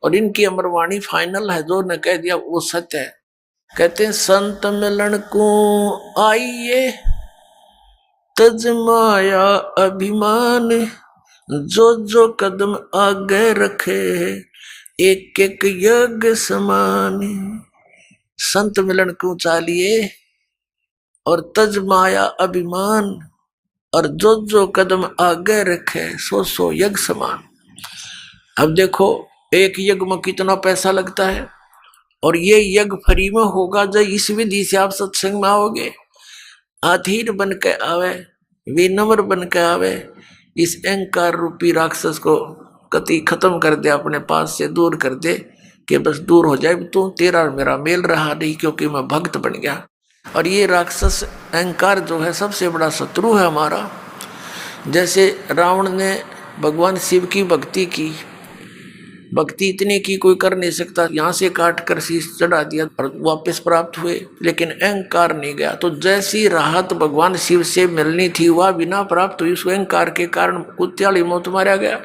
और इनकी अमरवाणी फाइनल है, जो ने कह दिया वो सत्य है। कहते हैं संत मिलन को आइए तज माया अभिमान, जो जो कदम आगे रखे एक एक यज्ञ समान। संत मिलन को चालिए और तज माया अभिमान, और जो जो कदम आगे रखे सो सो यज्ञ समान। अब देखो एक यज्ञ में कितना पैसा लगता है, और ये यज्ञ फ्री में होगा जब इस विधि से आप सत्संग में आओगे। अधीर बन के आवे, विनम्र बन के आवे, इस अहंकार रूपी राक्षस को कति खत्म कर दे, अपने पास से दूर कर दे कि बस दूर हो जाए, तू तेरा और मेरा मेल रहा नहीं क्योंकि मैं भक्त बन गया। और ये राक्षस अहंकार जो है सबसे बड़ा शत्रु है हमारा। जैसे रावण ने भगवान शिव की भक्ति की, भक्ति इतनी की कोई कर नहीं सकता, यहाँ से काट कर शीश चढ़ा दिया और वापस प्राप्त हुए, लेकिन अहंकार नहीं गया। तो जैसी राहत भगवान शिव से मिलनी थी वह बिना प्राप्त हुई, उस अहंकार के कारण कुत्याली मौत मारा गया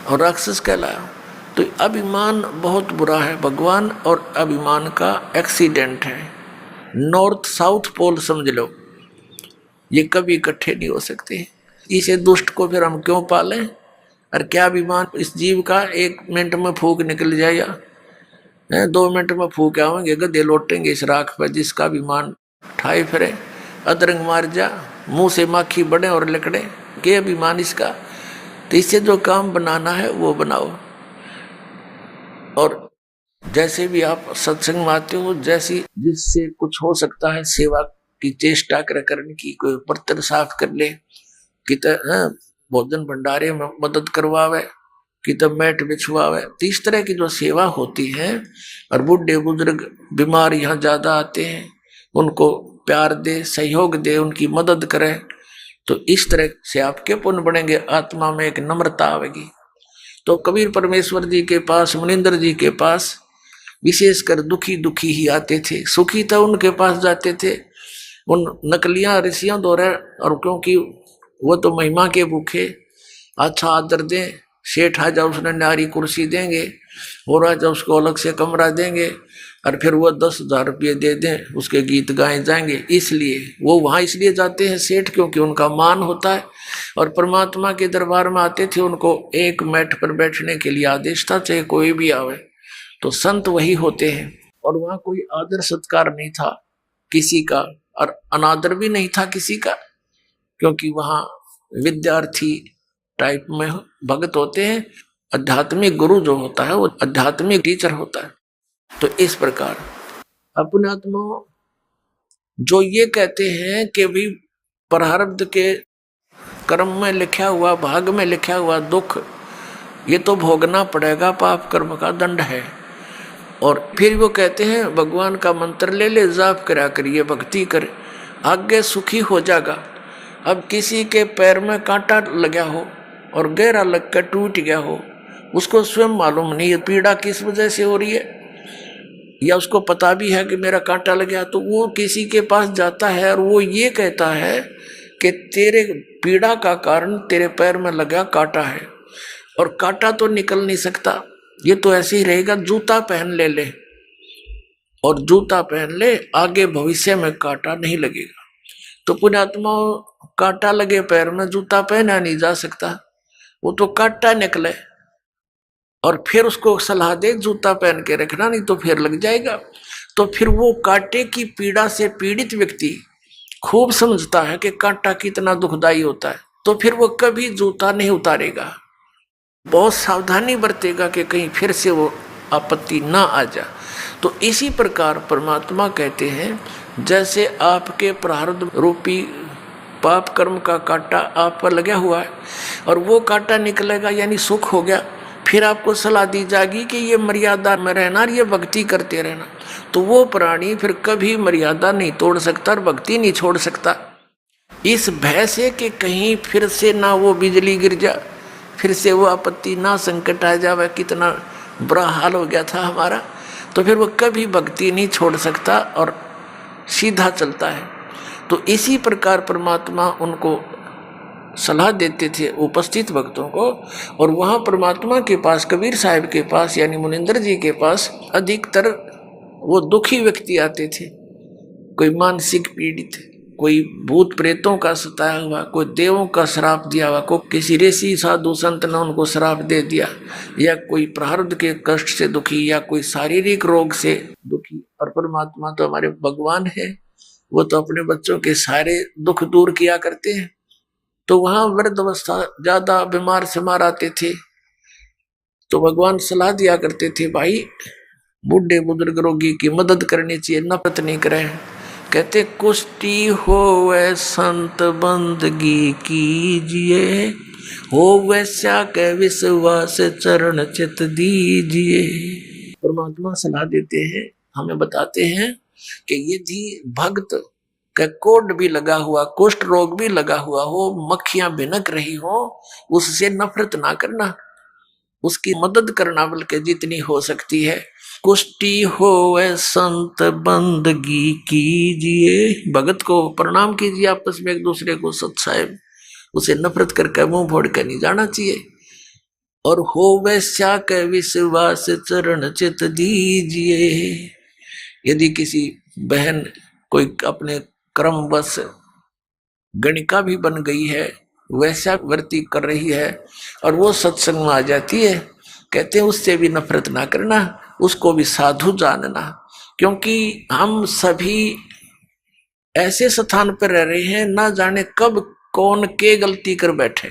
और राक्षस कहलाया। तो अभिमान बहुत बुरा है, भगवान और अभिमान का एक्सीडेंट है। नॉर्थ साउथ पोल समझ लो, ये कभी इकट्ठे नहीं हो सकते। इसे दुष्ट को फिर हम क्यों पालें? और क्या अभिमान इस जीव का, 1 मिनट में फूक निकल जाएगा, 2 मिनट में फूक आवेंगे, गधे लौटेंगे इस राख पर जिसका अभिमान ठाए फिरे। अदरंग मार जा, मुंह से माखी बढ़े और लकड़े, के अभिमान इसका। तो इससे जो काम बनाना है वो बनाओ। और जैसे भी आप सत्संग में आते हो, जैसी जिससे कुछ हो सकता है सेवा की चेष्टा करने की, कोई बर्तन साफ कर ले, कि भोजन भंडारे में मदद करवावे, कि तब मैट बिछवावे। तो इस तरह की जो सेवा होती है, और बूढ़े बुजुर्ग बीमार यहाँ ज्यादा आते हैं, उनको प्यार दे, सहयोग दे, उनकी मदद करे, तो इस तरह से आपके पुण्य बढ़ेंगे, आत्मा में एक नम्रता आवेगी। तो कबीर परमेश्वर जी के पास, मुनिंदर जी के पास विशेषकर दुखी दुखी ही आते थे, सुखी था उनके पास जाते थे। उन नकलियां ऋषियों द्वारा, और क्योंकि वो तो महिमा के भूखे, अच्छा आदर दें, सेठ आ जाओ उसने न्यारी कुर्सी देंगे, और आ जाओ उसको अलग से कमरा देंगे, और फिर वो 10,000 रुपये दे दें, उसके गीत गाए जाएंगे। इसलिए वो वहाँ इसलिए जाते हैं सेठ, क्योंकि उनका मान होता है। और परमात्मा के दरबार में आते थे, उनको एक मैट पर बैठने के लिए आदेश था, चाहे कोई भी आवे। तो संत वही होते हैं। और वहाँ कोई आदर सत्कार नहीं था किसी का, और अनादर भी नहीं था किसी का, क्योंकि वहाँ विद्यार्थी टाइप में भगत होते हैं। आध्यात्मिक गुरु जो होता है वो आध्यात्मिक टीचर होता है। तो इस प्रकार अपने आत्मा जो ये कहते हैं कि भी प्रारब्ध के कर्म में लिखा हुआ, भाग में लिखा हुआ दुख ये तो भोगना पड़ेगा, पाप कर्म का दंड है। और फिर वो कहते हैं भगवान का मंत्र ले ले, जाप करा करिए, भक्ति कर, आगे सुखी हो जाएगा। अब किसी के पैर में कांटा लगा हो और गहरा लग कर टूट गया हो, उसको स्वयं मालूम नहीं है पीड़ा किस वजह से हो रही है, या उसको पता भी है कि मेरा कांटा लग गया, तो वो किसी के पास जाता है और वो ये कहता है कि तेरे पीड़ा का कारण तेरे पैर में लगा कांटा है, और कांटा तो निकल नहीं सकता, ये तो ऐसे ही रहेगा। जूता पहन ले, और जूता पहन ले, आगे भविष्य में कांटा नहीं लगेगा। तो पुण्यात्मा कांटा लगे पैर में, जूता पहना नहीं जा सकता, वो तो कांटा निकले, और फिर उसको सलाह दे जूता पहन के रखना, नहीं तो फिर लग जाएगा। तो फिर वो कांटे की पीड़ा से पीड़ित व्यक्ति खूब समझता है कि कांटा कितना दुखदाई होता है, तो फिर वो कभी जूता नहीं उतारेगा, बहुत सावधानी बरतेगा कि कहीं फिर से वो आपत्ति ना आ जाए। तो इसी प्रकार परमात्मा कहते हैं, जैसे आपके प्रारब्ध रूपी पाप कर्म का कांटा आप पर लगा हुआ है, और वो कांटा निकलेगा यानी सुख हो गया, फिर आपको सलाह दी जाएगी कि ये मर्यादा में रहना और ये भक्ति करते रहना। तो वो प्राणी फिर कभी मर्यादा नहीं तोड़ सकता और भक्ति नहीं छोड़ सकता, इस भय से कि कहीं फिर से ना वो बिजली गिर जा, फिर से वो आपत्ति ना संकट आ जावे, कितना बुरा हाल हो गया था हमारा। तो फिर वो कभी भक्ति नहीं छोड़ सकता और सीधा चलता है। तो इसी प्रकार परमात्मा उनको सलाह देते थे उपस्थित भक्तों को। और वहाँ परमात्मा के पास, कबीर साहब के पास यानी मुनिंदर जी के पास अधिकतर वो दुखी व्यक्ति आते थे। कोई मानसिक पीड़ित, कोई भूत प्रेतों का सताया हुआ, कोई देवों का श्राप दिया हुआ, कोई किसी ऋषि साधु संत ने उनको श्राप दे दिया, या कोई प्रारब्ध के कष्ट से दुखी, या कोई शारीरिक रोग से दुखी। और परमात्मा तो हमारे भगवान है, वो तो अपने बच्चों के सारे दुख दूर किया करते हैं। तो वहां वृद्ध अवस्था ज्यादा बीमार से आते थे, तो भगवान सलाह दिया करते थे, भाई बूढ़े बुजुर्ग रोगी की मदद करनी चाहिए, नफरत नहीं करें। कहते कुष्टी होवे संत बंदगी कीजिए, हो वैसा के विश्वास चरण चित दीजिए। परमात्मा सलाह देते हैं, हमें बताते हैं कि यदि भक्त का कोढ़ भी लगा हुआ, कुष्ठ रोग भी लगा हुआ हो, मक्खियां भिनक रही हो, उससे नफरत ना करना, उसकी मदद करना बल्कि जितनी हो सकती है। कुष्टी होवे संत बंदगी कीजिए, भगत को प्रणाम कीजिए, आपस में एक दूसरे को सत साहेब, उसे नफरत करके मुंह फोड़ कर नहीं जाना चाहिए। और हो वैसा के विश्वास चरण चित दीजिए, यदि किसी बहन कोई अपने क्रमवश गणिका भी बन गई है, वैसा वर्ती कर रही है, और वो सत्संग में आ जाती है, कहते हैं उससे भी नफरत ना करना, उसको भी साधु जानना। क्योंकि हम सभी ऐसे स्थान पर रह रहे हैं, ना जाने कब कौन के गलती कर बैठे,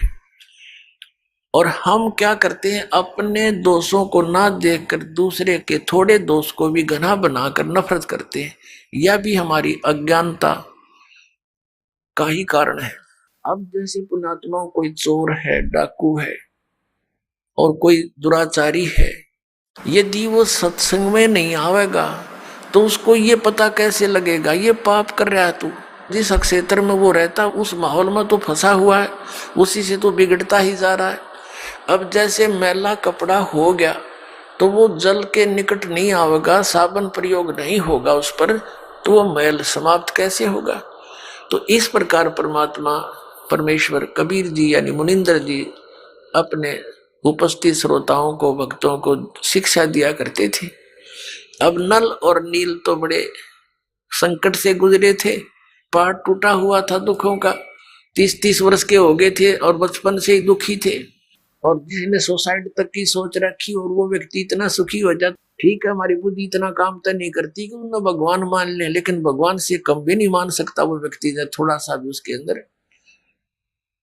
और हम क्या करते हैं, अपने दोषों को ना देखकर दूसरे के थोड़े दोष को भी घना बनाकर नफरत करते हैं। यह भी हमारी अज्ञानता का ही कारण है। अब जैसे पुण्यात्माओं, कोई चोर है, डाकू है, और कोई दुराचारी है, यदि वो सत्संग में नहीं आवेगा तो उसको ये पता कैसे लगेगा ये पाप कर रहा है तू। जिस क्षेत्र में वो रहता उस माहौल में तो फंसा हुआ है, उसी से तो बिगड़ता ही जा रहा है। अब जैसे मैला कपड़ा हो गया तो वो जल के निकट नहीं आवेगा, साबुन प्रयोग नहीं होगा उस पर, तो वो मैल समाप्त कैसे होगा। तो इस प्रकार परमात्मा परमेश्वर कबीर जी यानी मुनिंदर जी अपने उपस्थित श्रोताओं को, भक्तों को शिक्षा दिया करते थे। अब नल और नील तो बड़े संकट से गुजरे थे, पहाड़ टूटा हुआ था दुखों का, 30-30 वर्ष के हो गए थे और बचपन से ही दुखी थे, और जिसने सुसाइड तक की सोच रखी और वो व्यक्ति इतना सुखी हो जाता। ठीक है, हमारी बुद्धि इतना काम तो नहीं करती कि उन्हें भगवान मान ले, लेकिन भगवान से कम भी नहीं मान सकता वो व्यक्ति जब थोड़ा सा भी उसके अंदर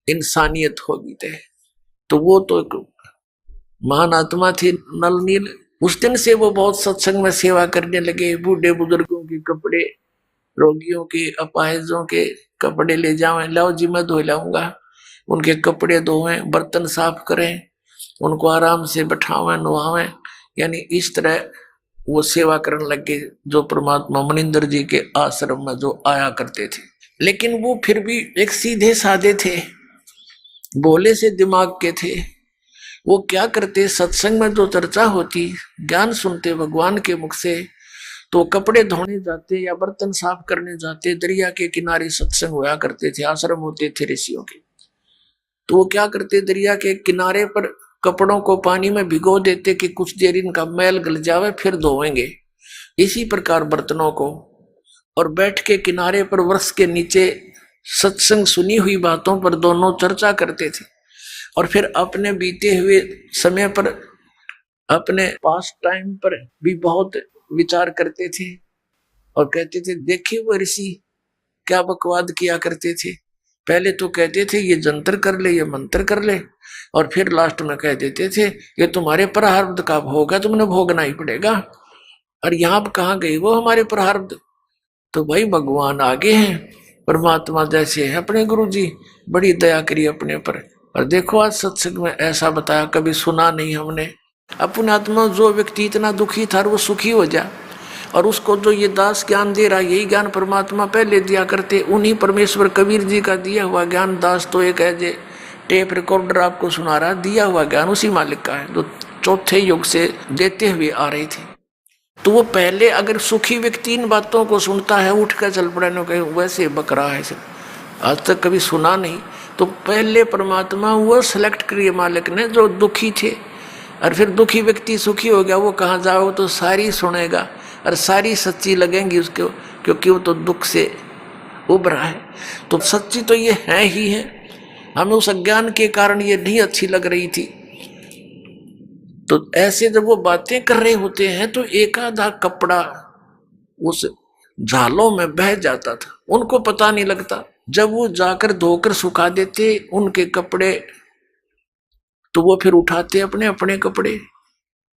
इंसानियत होगी। तो वो तो एक महान आत्मा थे नल नील। उस दिन से वो बहुत सत्संग में सेवा करने लगे, बूढ़े बुजुर्गों के कपड़े, रोगियों के, अपाहिजों के कपड़े ले जावें, लाओ जी मैं धो लाऊंगा, उनके कपड़े धोवें, बर्तन साफ करें, उनको आराम से बैठावें, नुहावें, यानी इस तरह वो सेवा करने लगे जो परमात्मा मुनिंदर जी के आश्रम में जो आया करते थे। लेकिन वो फिर भी एक सीधे साधे थे, भोले से दिमाग के थे। वो क्या करते, सत्संग में जो चर्चा होती, ज्ञान सुनते भगवान के मुख से, तो कपड़े धोने जाते या बर्तन साफ करने जाते, दरिया के किनारे सत्संग हुआ करते थे, आश्रम होते थे ऋषियों के। तो वो क्या करते, दरिया के किनारे पर कपड़ों को पानी में भिगो देते कि कुछ देर इनका मैल गल जावे, फिर धोएंगे। इसी प्रकार बर्तनों को, और बैठ के किनारे पर वृक्ष के नीचे सत्संग सुनी हुई बातों पर दोनों चर्चा करते थे, और फिर अपने बीते हुए समय पर, अपने पास टाइम पर भी बहुत विचार करते थे, और कहते थे देखिए वो ऋषि क्या बकवाद किया करते थे। पहले तो कहते थे ये जंतर कर ले, ये मंत्र कर ले, और फिर लास्ट में कह देते थे ये तुम्हारे प्रारब्ध का भोग है, तुमने भोगना ही पड़ेगा। और यहाँ कहाँ गई वो हमारे प्रारब्ध। तो भाई भगवान आगे हैं, परमात्मा जैसे है अपने गुरु जी, बड़ी दया करी अपने पर। और देखो आज सत्संग में ऐसा बताया, कभी सुना नहीं हमने। अपने आत्मा जो व्यक्ति इतना दुखी था वो सुखी हो जा, और उसको जो ये दास ज्ञान दे रहा, यही ज्ञान परमात्मा पहले दिया करते। उन्हीं परमेश्वर कबीर जी का दिया हुआ ज्ञान, दास तो एक है जे टेप रिकॉर्डर आपको सुना रहा, दिया हुआ ज्ञान उसी मालिक का है जो चौथे युग से देते हुए आ रहे थे। तो वो पहले अगर सुखी व्यक्ति इन बातों को सुनता है, उठ कर चल पड़ा, वैसे बक रहा है, आज तक कभी सुना नहीं। तो पहले परमात्मा वो सिलेक्ट करिए मालिक ने जो दुखी थे, और फिर दुखी व्यक्ति सुखी हो गया, वो कहाँ जाओ तो सारी सुनेगा और सारी सच्ची लगेंगी उसको, क्योंकि वो तो दुख से उभरा है। तो सच्ची तो ये है ही है, हमें उस अज्ञान के कारण ये नहीं अच्छी लग रही थी। तो ऐसे जब वो बातें कर रहे होते हैं तो एक आधा कपड़ा उस झालों में बह जाता था, उनको पता नहीं लगता। जब वो जाकर धोकर सुखा देते उनके कपड़े, तो वो फिर उठाते अपने अपने कपड़े।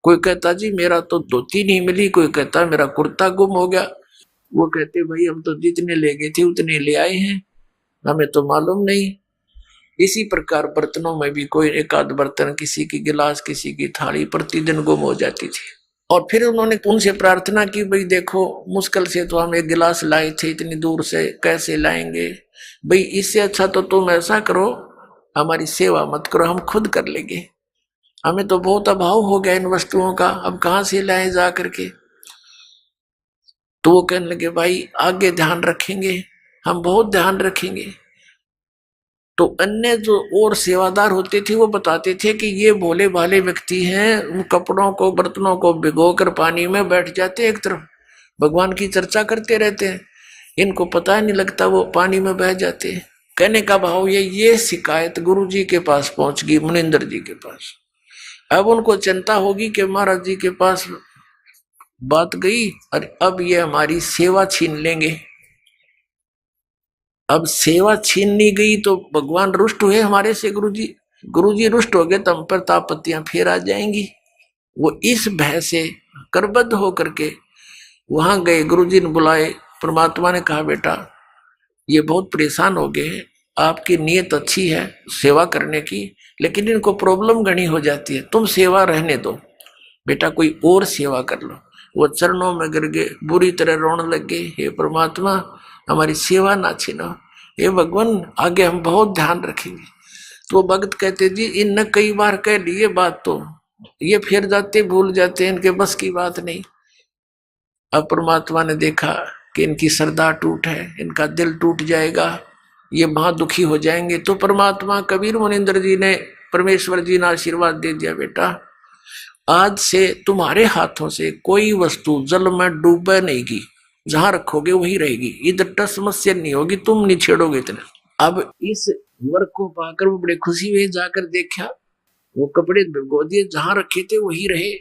कोई कहता जी मेरा तो धोती नहीं मिली, कोई कहता मेरा कुर्ता गुम हो गया। वो कहते भाई हम तो जितने ले गए थे उतने ले आए हैं, हमें तो मालूम नहीं। इसी प्रकार बर्तनों में भी कोई एक आध बर्तन, किसी की गिलास, किसी की थाली प्रतिदिन गुम हो जाती थी। और फिर उन्होंने उनसे प्रार्थना की, भाई देखो मुश्किल से तो हम एक गिलास लाए थे, इतनी दूर से कैसे लाएंगे, भाई इससे अच्छा तो तुम ऐसा करो हमारी सेवा मत करो, हम खुद कर लेंगे, हमें तो बहुत अभाव हो गया इन वस्तुओं का, अब कहाँ से लाए जा करके। तो वो कहने लगे भाई आगे ध्यान रखेंगे, हम बहुत ध्यान रखेंगे। तो अन्य जो और सेवादार होते थे वो बताते थे कि ये भोले भाले व्यक्ति हैं, उन कपड़ों को बर्तनों को भिगोकर पानी में बैठ जाते, एक तरफ भगवान की चर्चा करते रहते हैं, इनको पता नहीं लगता वो पानी में बह जाते हैं। कहने का भाव ये शिकायत गुरु जी के पास पहुंच गई, मुनिंदर जी के पास। अब उनको चिंता होगी कि महाराज जी के पास बात गई और अब ये हमारी सेवा छीन लेंगे। अब सेवा छीननी गई तो भगवान रुष्ट हुए हमारे से, गुरु जी रुष्ट हो गए तो हम पर तापत्तियां फिर आ जाएंगी। वो इस भय से करबद्ध होकर के वहां गए, गुरु जी ने बुलाए। परमात्मा ने कहा बेटा ये बहुत परेशान हो गए हैं, आपकी नीयत अच्छी है सेवा करने की, लेकिन इनको प्रॉब्लम घनी हो जाती है, तुम सेवा रहने दो बेटा, कोई और सेवा कर लो। वो चरणों में गिर गए, बुरी तरह रोने लगे, हे परमात्मा हमारी सेवा ना छीनो, हे भगवान आगे हम बहुत ध्यान रखेंगे। तो भक्त कहते जी इनने कई बार कह ली ये बात, तो ये फिर जाते भूल जाते, इनके बस की बात नहीं। अब परमात्मा ने देखा कि इनकी श्रद्धा टूट है, इनका दिल टूट जाएगा, ये महा दुखी हो जाएंगे। तो परमात्मा कबीर मुनिंदर जी ने, परमेश्वर जी ने आशीर्वाद दे दिया, बेटा आज से तुम्हारे हाथों से कोई वस्तु जल में डूबे नहीं की, जहां रखोगे वही रहेगी, इधर टस समस्या नहीं होगी, तुम नहीं छेड़ोगे इतना। अब इस वर्क को पाकर वो बड़े खुशी हुए, जाकर देखा वो कपड़े भिगो दिए, जहां रखे थे वही रहे।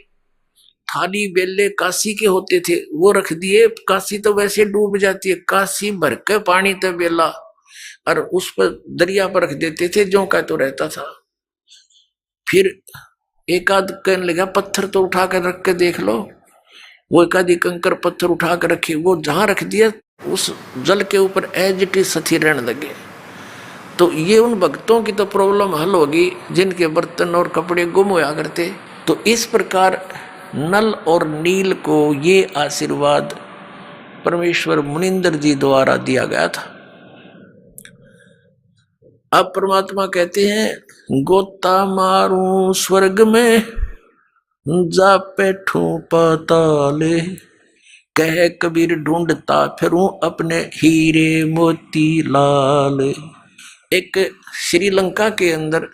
थाली बेले काशी के होते थे वो रख दिए, काशी तो वैसे डूब जाती है, काशी भर के पानी तो बेला, और उस पर दरिया पर रख देते थे, जो का तो रहता था। फिर एक आध कहने लगा पत्थर तो उठा कर रख के देख लो, वो एक आधी कंकर पत्थर उठा कर रखे, वो जहां रख दिया उस जल के ऊपर एज इट इज सती रहने लगे। तो ये उन भक्तों की तो प्रॉब्लम हल होगी जिनके बर्तन और कपड़े गुम होया करते। तो इस प्रकार नल और नील को ये आशीर्वाद परमेश्वर मुनिंदर जी द्वारा दिया गया था। अब परमात्मा कहते हैं गोता मारूं स्वर्ग में जा बैठूं पाताले, कह कबीर ढूंढता फिरूं अपने हीरे मोती लाल। एक श्रीलंका के अंदर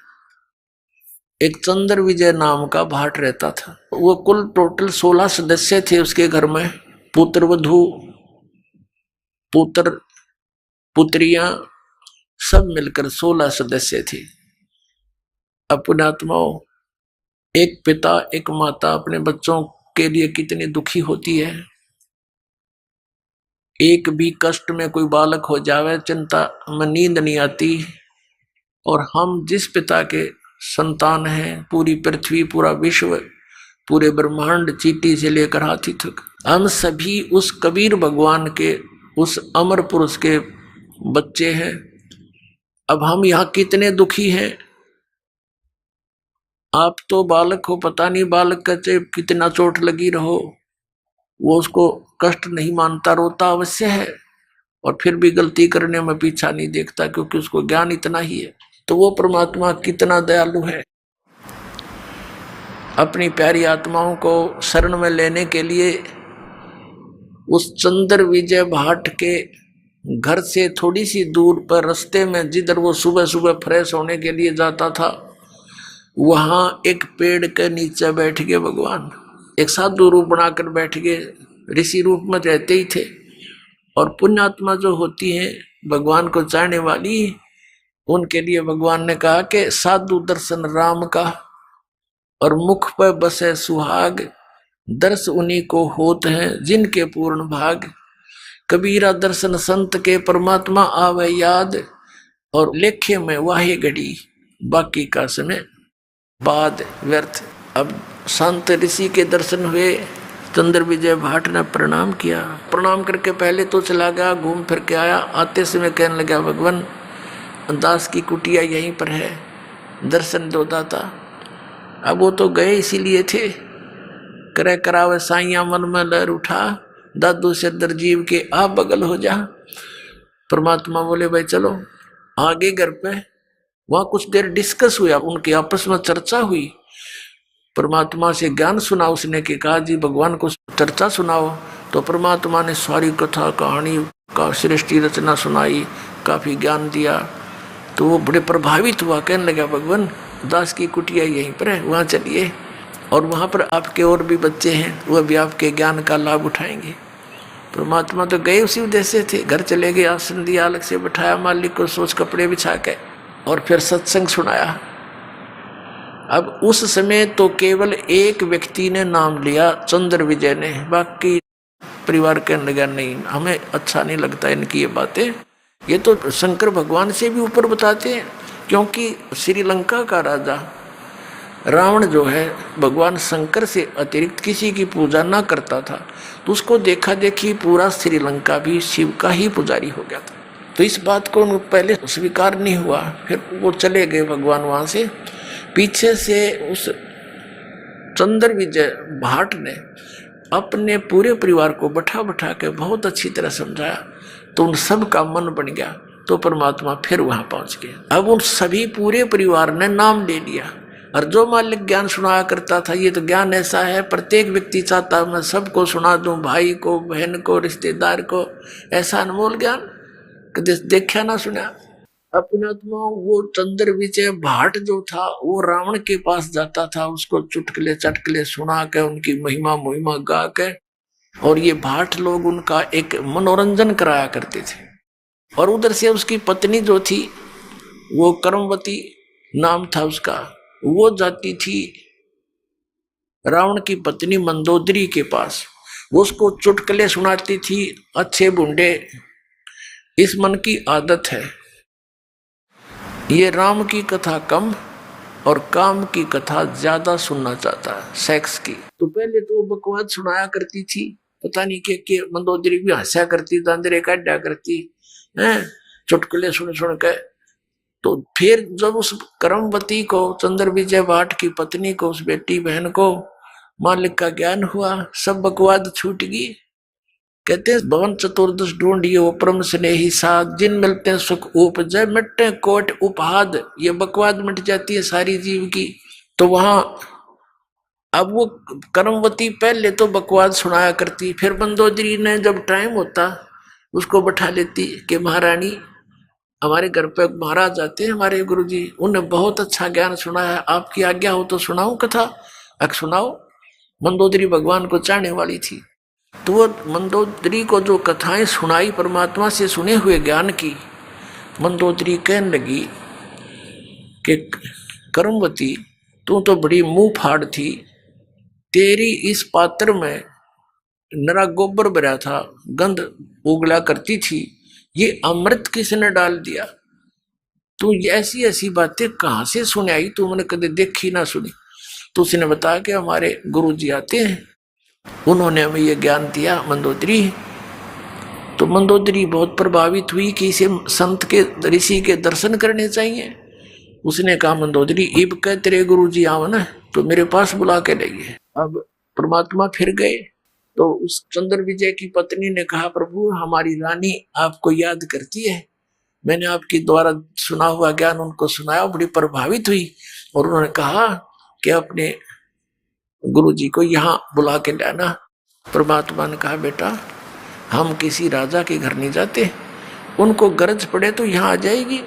एक चंद्र विजय नाम का भाट रहता था, वो कुल टोटल 16 सदस्य थे उसके घर में, पुत्र वधू पुत्र पुत्रियां सब मिलकर 16 सदस्य थे। अपने आत्माओं, एक पिता एक माता अपने बच्चों के लिए कितनी दुखी होती है। एक भी कष्ट में कोई बालक हो जावे चिंता में नींद नहीं आती। और हम जिस पिता के संतान हैं, पूरी पृथ्वी पूरा विश्व पूरे ब्रह्मांड चींटी से लेकर हाथी तक, हम सभी उस कबीर भगवान के उस अमर पुरुष के बच्चे हैं। अब हम यहाँ कितने दुखी हैं। आप तो बालक हो, पता नहीं बालक का चाहे कितना चोट लगी रहो, वो उसको कष्ट नहीं मानता, रोता अवश्य है, और फिर भी गलती करने में पीछा नहीं देखता, क्योंकि उसको ज्ञान इतना ही है। तो वो परमात्मा कितना दयालु है। अपनी प्यारी आत्माओं को शरण में लेने के लिए उस चंद्र विजय भाट के घर से थोड़ी सी दूर पर रास्ते में जिधर वो सुबह सुबह फ्रेश होने के लिए जाता था, वहां एक पेड़ के नीचे बैठ गए भगवान। एक साधु रूप बनाकर बैठ गए, ऋषि रूप में रहते ही थे। और पुण्यात्मा जो होती है भगवान को चाहने वाली, उनके लिए भगवान ने कहा कि साधु दर्शन राम का और मुख पर बसे सुहाग, दर्श उन्हीं को होत है जिनके पूर्ण भाग। कबीरा दर्शन संत के परमात्मा आवे याद, और लेखे में वाहे घड़ी बाकी का समय बाद व्यर्थ। अब संत ऋषि के दर्शन हुए, चंद्र विजय भाट ने प्रणाम किया। प्रणाम करके पहले तो चला गया, घूम फिर के आया। आते समय कहने लगा, भगवान दास की कुटिया यहीं पर है, दर्शन दो दाता। अब वो तो गए इसीलिए थे, करे करावे साइया मन में लहर उठा, दादू से दरजीव के आप बगल हो जा। परमात्मा बोले भाई चलो आगे घर पे। वहां कुछ देर डिस्कस हुआ, उनके आपस में चर्चा हुई। परमात्मा से ज्ञान सुना उसने, कि कहा जी भगवान को चर्चा सुनाओ। तो परमात्मा ने सारी कथा कहानी का सृष्टि रचना सुनाई, काफी ज्ञान दिया। तो वो बड़े प्रभावित हुआ, कहने लगा भगवान दास की कुटिया यहीं पर है, वहां चलिए, और वहां पर आपके और भी बच्चे हैं, वह भी आपके ज्ञान का लाभ उठाएंगे। परमात्मा तो गए उसी उद्देश्य से थे, घर चले गए, आसन दिया, अलग से बैठाया मालिक को, सोच कपड़े बिछा के, और फिर सत्संग सुनाया। अब उस समय तो केवल एक व्यक्ति ने नाम लिया, चंद्र विजय ने। बाकी परिवार के लगा नहीं, हमें अच्छा नहीं लगता इनकी ये बातें, ये तो शंकर भगवान से भी ऊपर बताते हैं। क्योंकि श्रीलंका का राजा रावण जो है भगवान शंकर से अतिरिक्त किसी की पूजा ना करता था, तो उसको देखा देखी पूरा श्रीलंका भी शिव का ही पुजारी हो गया था। तो इस बात को पहले स्वीकार नहीं हुआ, फिर वो चले गए भगवान वहां से। पीछे से उस चंद्र विजय भाट ने अपने पूरे परिवार को बैठा बैठा के बहुत अच्छी तरह समझाया, तो उन सब का मन बन गया। तो परमात्मा फिर वहां पहुंच गए। अब उन सभी पूरे परिवार ने नाम ले लिया, और जो मालिक ज्ञान सुनाया करता था, ये तो ज्ञान ऐसा है प्रत्येक व्यक्ति चाहता मैं सबको सुना दूं, भाई को, बहन को, रिश्तेदार को, ऐसा अनमोल ज्ञान कभी देखा ना सुना। अपनात्मा वो चंद्र विजय भाट जो था, वो रावण के पास जाता था, उसको चुटकले चटकले सुना के, उनकी महिमा मुहिमा गा के, और ये भाट लोग उनका एक मनोरंजन कराया करते थे। और उधर से उसकी पत्नी जो थी, वो करमवती नाम था उसका, वो जाती थी रावण की पत्नी मंदोदरी के पास, वो उसको चुटकले सुनाती थी, अच्छे बुंडे। इस मन की आदत है, ये राम की कथा कम और काम की कथा ज्यादा सुनना चाहता है, सेक्स की। तो पहले तो बकवास सुनाया करती थी, पता नहीं के मंदोदरी भी हंसा करती, दांदरे काटा करती है, चुटकुले सुन सुन के। तो फिर जब उस करमवती को, चंद्र विजय भाट की पत्नी को, उस बेटी बहन को मालिक का ज्ञान हुआ, सब बकवाद छूट गई। कहते हैं भवन चतुर्दश ढूंढियो परम स्नेही साध, जिन मिलते सुख उपजय मिटते कोट उपहाद। ये बकवाद मिट जाती है सारी जीव की। तो वहां अब वो करमवती पहले तो बकवाद सुनाया करती, फिर मंदोदरी ने जब टाइम होता उसको बैठा लेती कि महारानी हमारे घर पे महाराज आते हैं, हमारे गुरुजी, उन्हें बहुत अच्छा ज्ञान सुनाया, आपकी आज्ञा हो तो सुनाऊं कथा। सुनाओ। मंदोदरी भगवान को चाहने वाली थी, तो वो मंदोदरी को जो कथाएं सुनाई परमात्मा से सुने हुए ज्ञान की, मंदोदरी कहने लगी कि करमवती तू तो बड़ी मुंह फाड़ थी, तेरी इस पात्र में नरा गोबर भरा था, गंध उगला करती थी, ये अमृत किसने डाल दिया? तू ऐसी ऐसी बातें कहाँ से सुन आई, तू मैंने कभी देखी ना सुनी। तो उसने बताया कि हमारे गुरुजी आते हैं, उन्होंने हमें ये ज्ञान दिया मंदोदरी। तो मंदोदरी बहुत प्रभावित हुई कि इसे संत के, ऋषि के दर्शन करने चाहिए। उसने कहा मंदोदरी इब कह तेरे गुरुजी आओ ना, तो मेरे पास बुला के लाइए। अब परमात्मा फिर गए, तो उस चंद्र विजय की पत्नी ने कहा प्रभु हमारी रानी आपको याद करती है, मैंने आपकी द्वारा सुना हुआ ज्ञान उनको सुनाया, बड़ी प्रभावित हुई, और उन्होंने कहा कि अपने गुरुजी को यहाँ बुला के लाना। परमात्मा ने कहा बेटा हम किसी राजा के घर नहीं जाते, उनको गरज पड़े तो यहाँ आ जाएगी।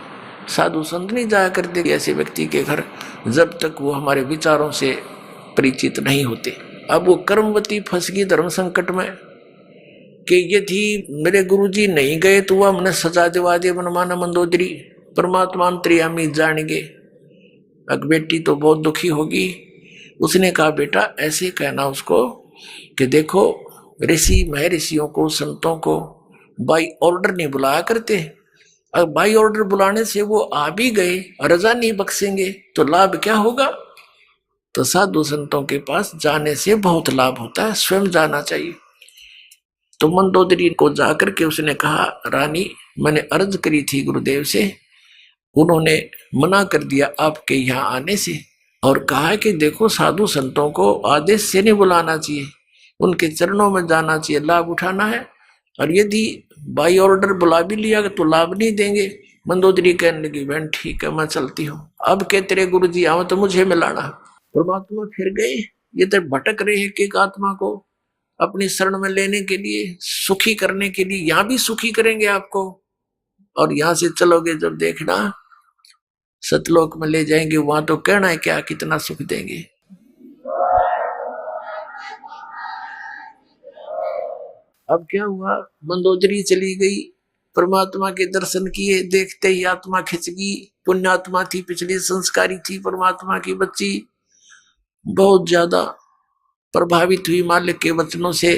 साधु संत नहीं जाया करते ऐसे व्यक्ति के घर जब तक वो हमारे विचारों से परिचित नहीं होते। अब वो कर्मवती फंस गई धर्म संकट में कि यदि मेरे गुरुजी नहीं गए तो वह हमने सजा दिवा दे मनमाना मंदोदरी, परमात्मा अंतर्यामी जानेंगे। अब बेटी तो बहुत दुखी होगी। उसने कहा बेटा ऐसे कहना उसको कि देखो ऋषि महर्षियों को संतों को बाई ऑर्डर नहीं बुलाया करते। अब बाई ऑर्डर बुलाने से वो आ भी गए रजा नहीं बख्शेंगे तो लाभ क्या होगा। तो साधु संतों के पास जाने से बहुत लाभ होता है, स्वयं जाना चाहिए। तो मंदोदरी को जाकर के उसने कहा रानी मैंने अर्ज करी थी गुरुदेव से, उन्होंने मना कर दिया आपके यहाँ आने से और कहा कि देखो साधु संतों को आदेश से नहीं बुलाना चाहिए, उनके चरणों में जाना चाहिए, लाभ उठाना है। और यदि बाई ऑर्डर बुला भी लिया तो लाभ नहीं देंगे। मंदोदरी कहने लगी बहन ठीक है मैं चलती हूँ, अब के तेरे गुरु जी आओ तो मुझे मिलाना। परमात्मा फिर गए, ये तो भटक रहे हैं एक आत्मा को अपनी शरण में लेने के लिए, सुखी करने के लिए। यहाँ भी सुखी करेंगे आपको और यहाँ से चलोगे जब देखना सतलोक में ले जाएंगे, वहां तो कहना है क्या कितना सुख देंगे। अब क्या हुआ, मंदोदरी चली गई, परमात्मा के दर्शन किए, देखते ही आत्मा खिंच गई। पुण्यात्मा थी, पिछली संस्कारी थी, परमात्मा की बच्ची, बहुत ज्यादा प्रभावित हुई मालिक के वचनों से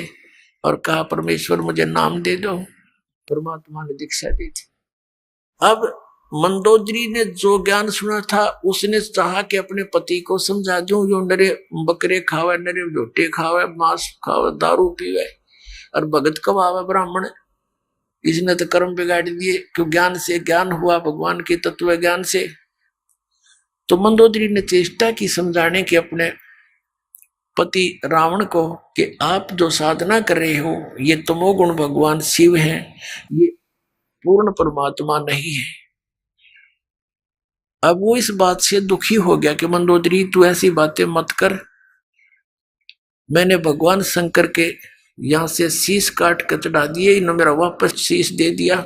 और कहा परमेश्वर मुझे नाम दे दो। परमात्मा ने दीक्षा दी थी। अब मंदोदरी ने जो ज्ञान सुना था उसने चाहा कि अपने पति को समझा दूं, जो नरे बकरे खावे, नरे झोटे खावे, मांस खावे, दारू पीवे और भगत कवावे ब्राह्मण, इसने तो कर्म बिगाड़ दिए। क्यों ज्ञान से ज्ञान हुआ भगवान के तत्व ज्ञान से। तो मंदोदरी ने चेष्टा की समझाने की अपने पति रावण को कि आप जो साधना कर रहे हो ये तमोगुण भगवान शिव हैं, ये पूर्ण परमात्मा नहीं है। अब वो इस बात से दुखी हो गया कि मंदोदरी तू ऐसी बातें मत कर, मैंने भगवान शंकर के यहाँ से शीश काट कर चढ़ा दिए, इन्होंने मेरा वापस शीश दे दिया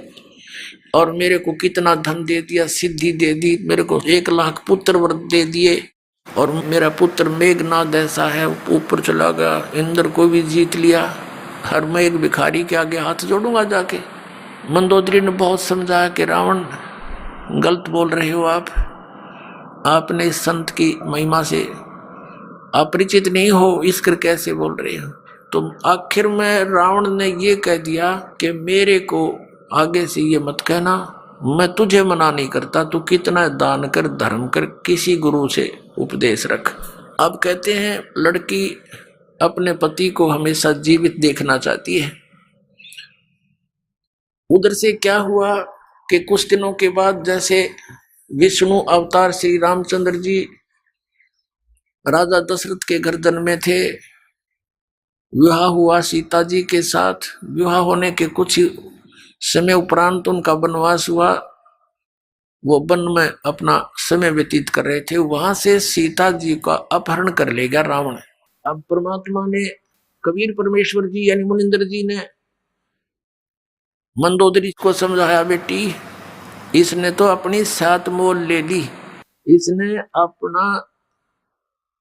और मेरे को कितना धन दे दिया, सिद्धि दे दी, मेरे को 1 लाख पुत्र व्रत दे दिए और मेरा पुत्र मेघनाद ऐसा है ऊपर चला गया, इंद्र को भी जीत लिया, हर मैं एक भिखारी के आगे हाथ जोड़ूंगा जाके। मंदोदरी ने बहुत समझाया कि रावण गलत बोल रहे हो आपने इस संत की महिमा से अपरिचित नहीं हो, इस कर कैसे बोल रहे हो। तो आखिर में रावण ने ये कह दिया कि मेरे को आगे से ये मत कहना, मैं तुझे मना नहीं करता, तू कितना दान कर धर्म कर, किसी गुरु से उपदेश रख। अब कहते हैं लड़की अपने पति को हमेशा जीवित देखना चाहती है। उधर से क्या हुआ कि कुछ दिनों के बाद जैसे विष्णु अवतार श्री रामचंद्र जी राजा दशरथ के घर जन्मे थे, विवाह हुआ सीता जी के साथ, विवाह होने के कुछ समय उपरांत उनका वनवास हुआ, वो वन में अपना समय व्यतीत कर रहे थे, वहां से सीता जी का अपहरण कर ले गया रावण। अब परमात्मा ने कबीर परमेश्वर जी यानी मुनिंद्र जी ने मंदोदरी को समझाया बेटी इसने तो अपनी सात मोल ले ली, इसने अपना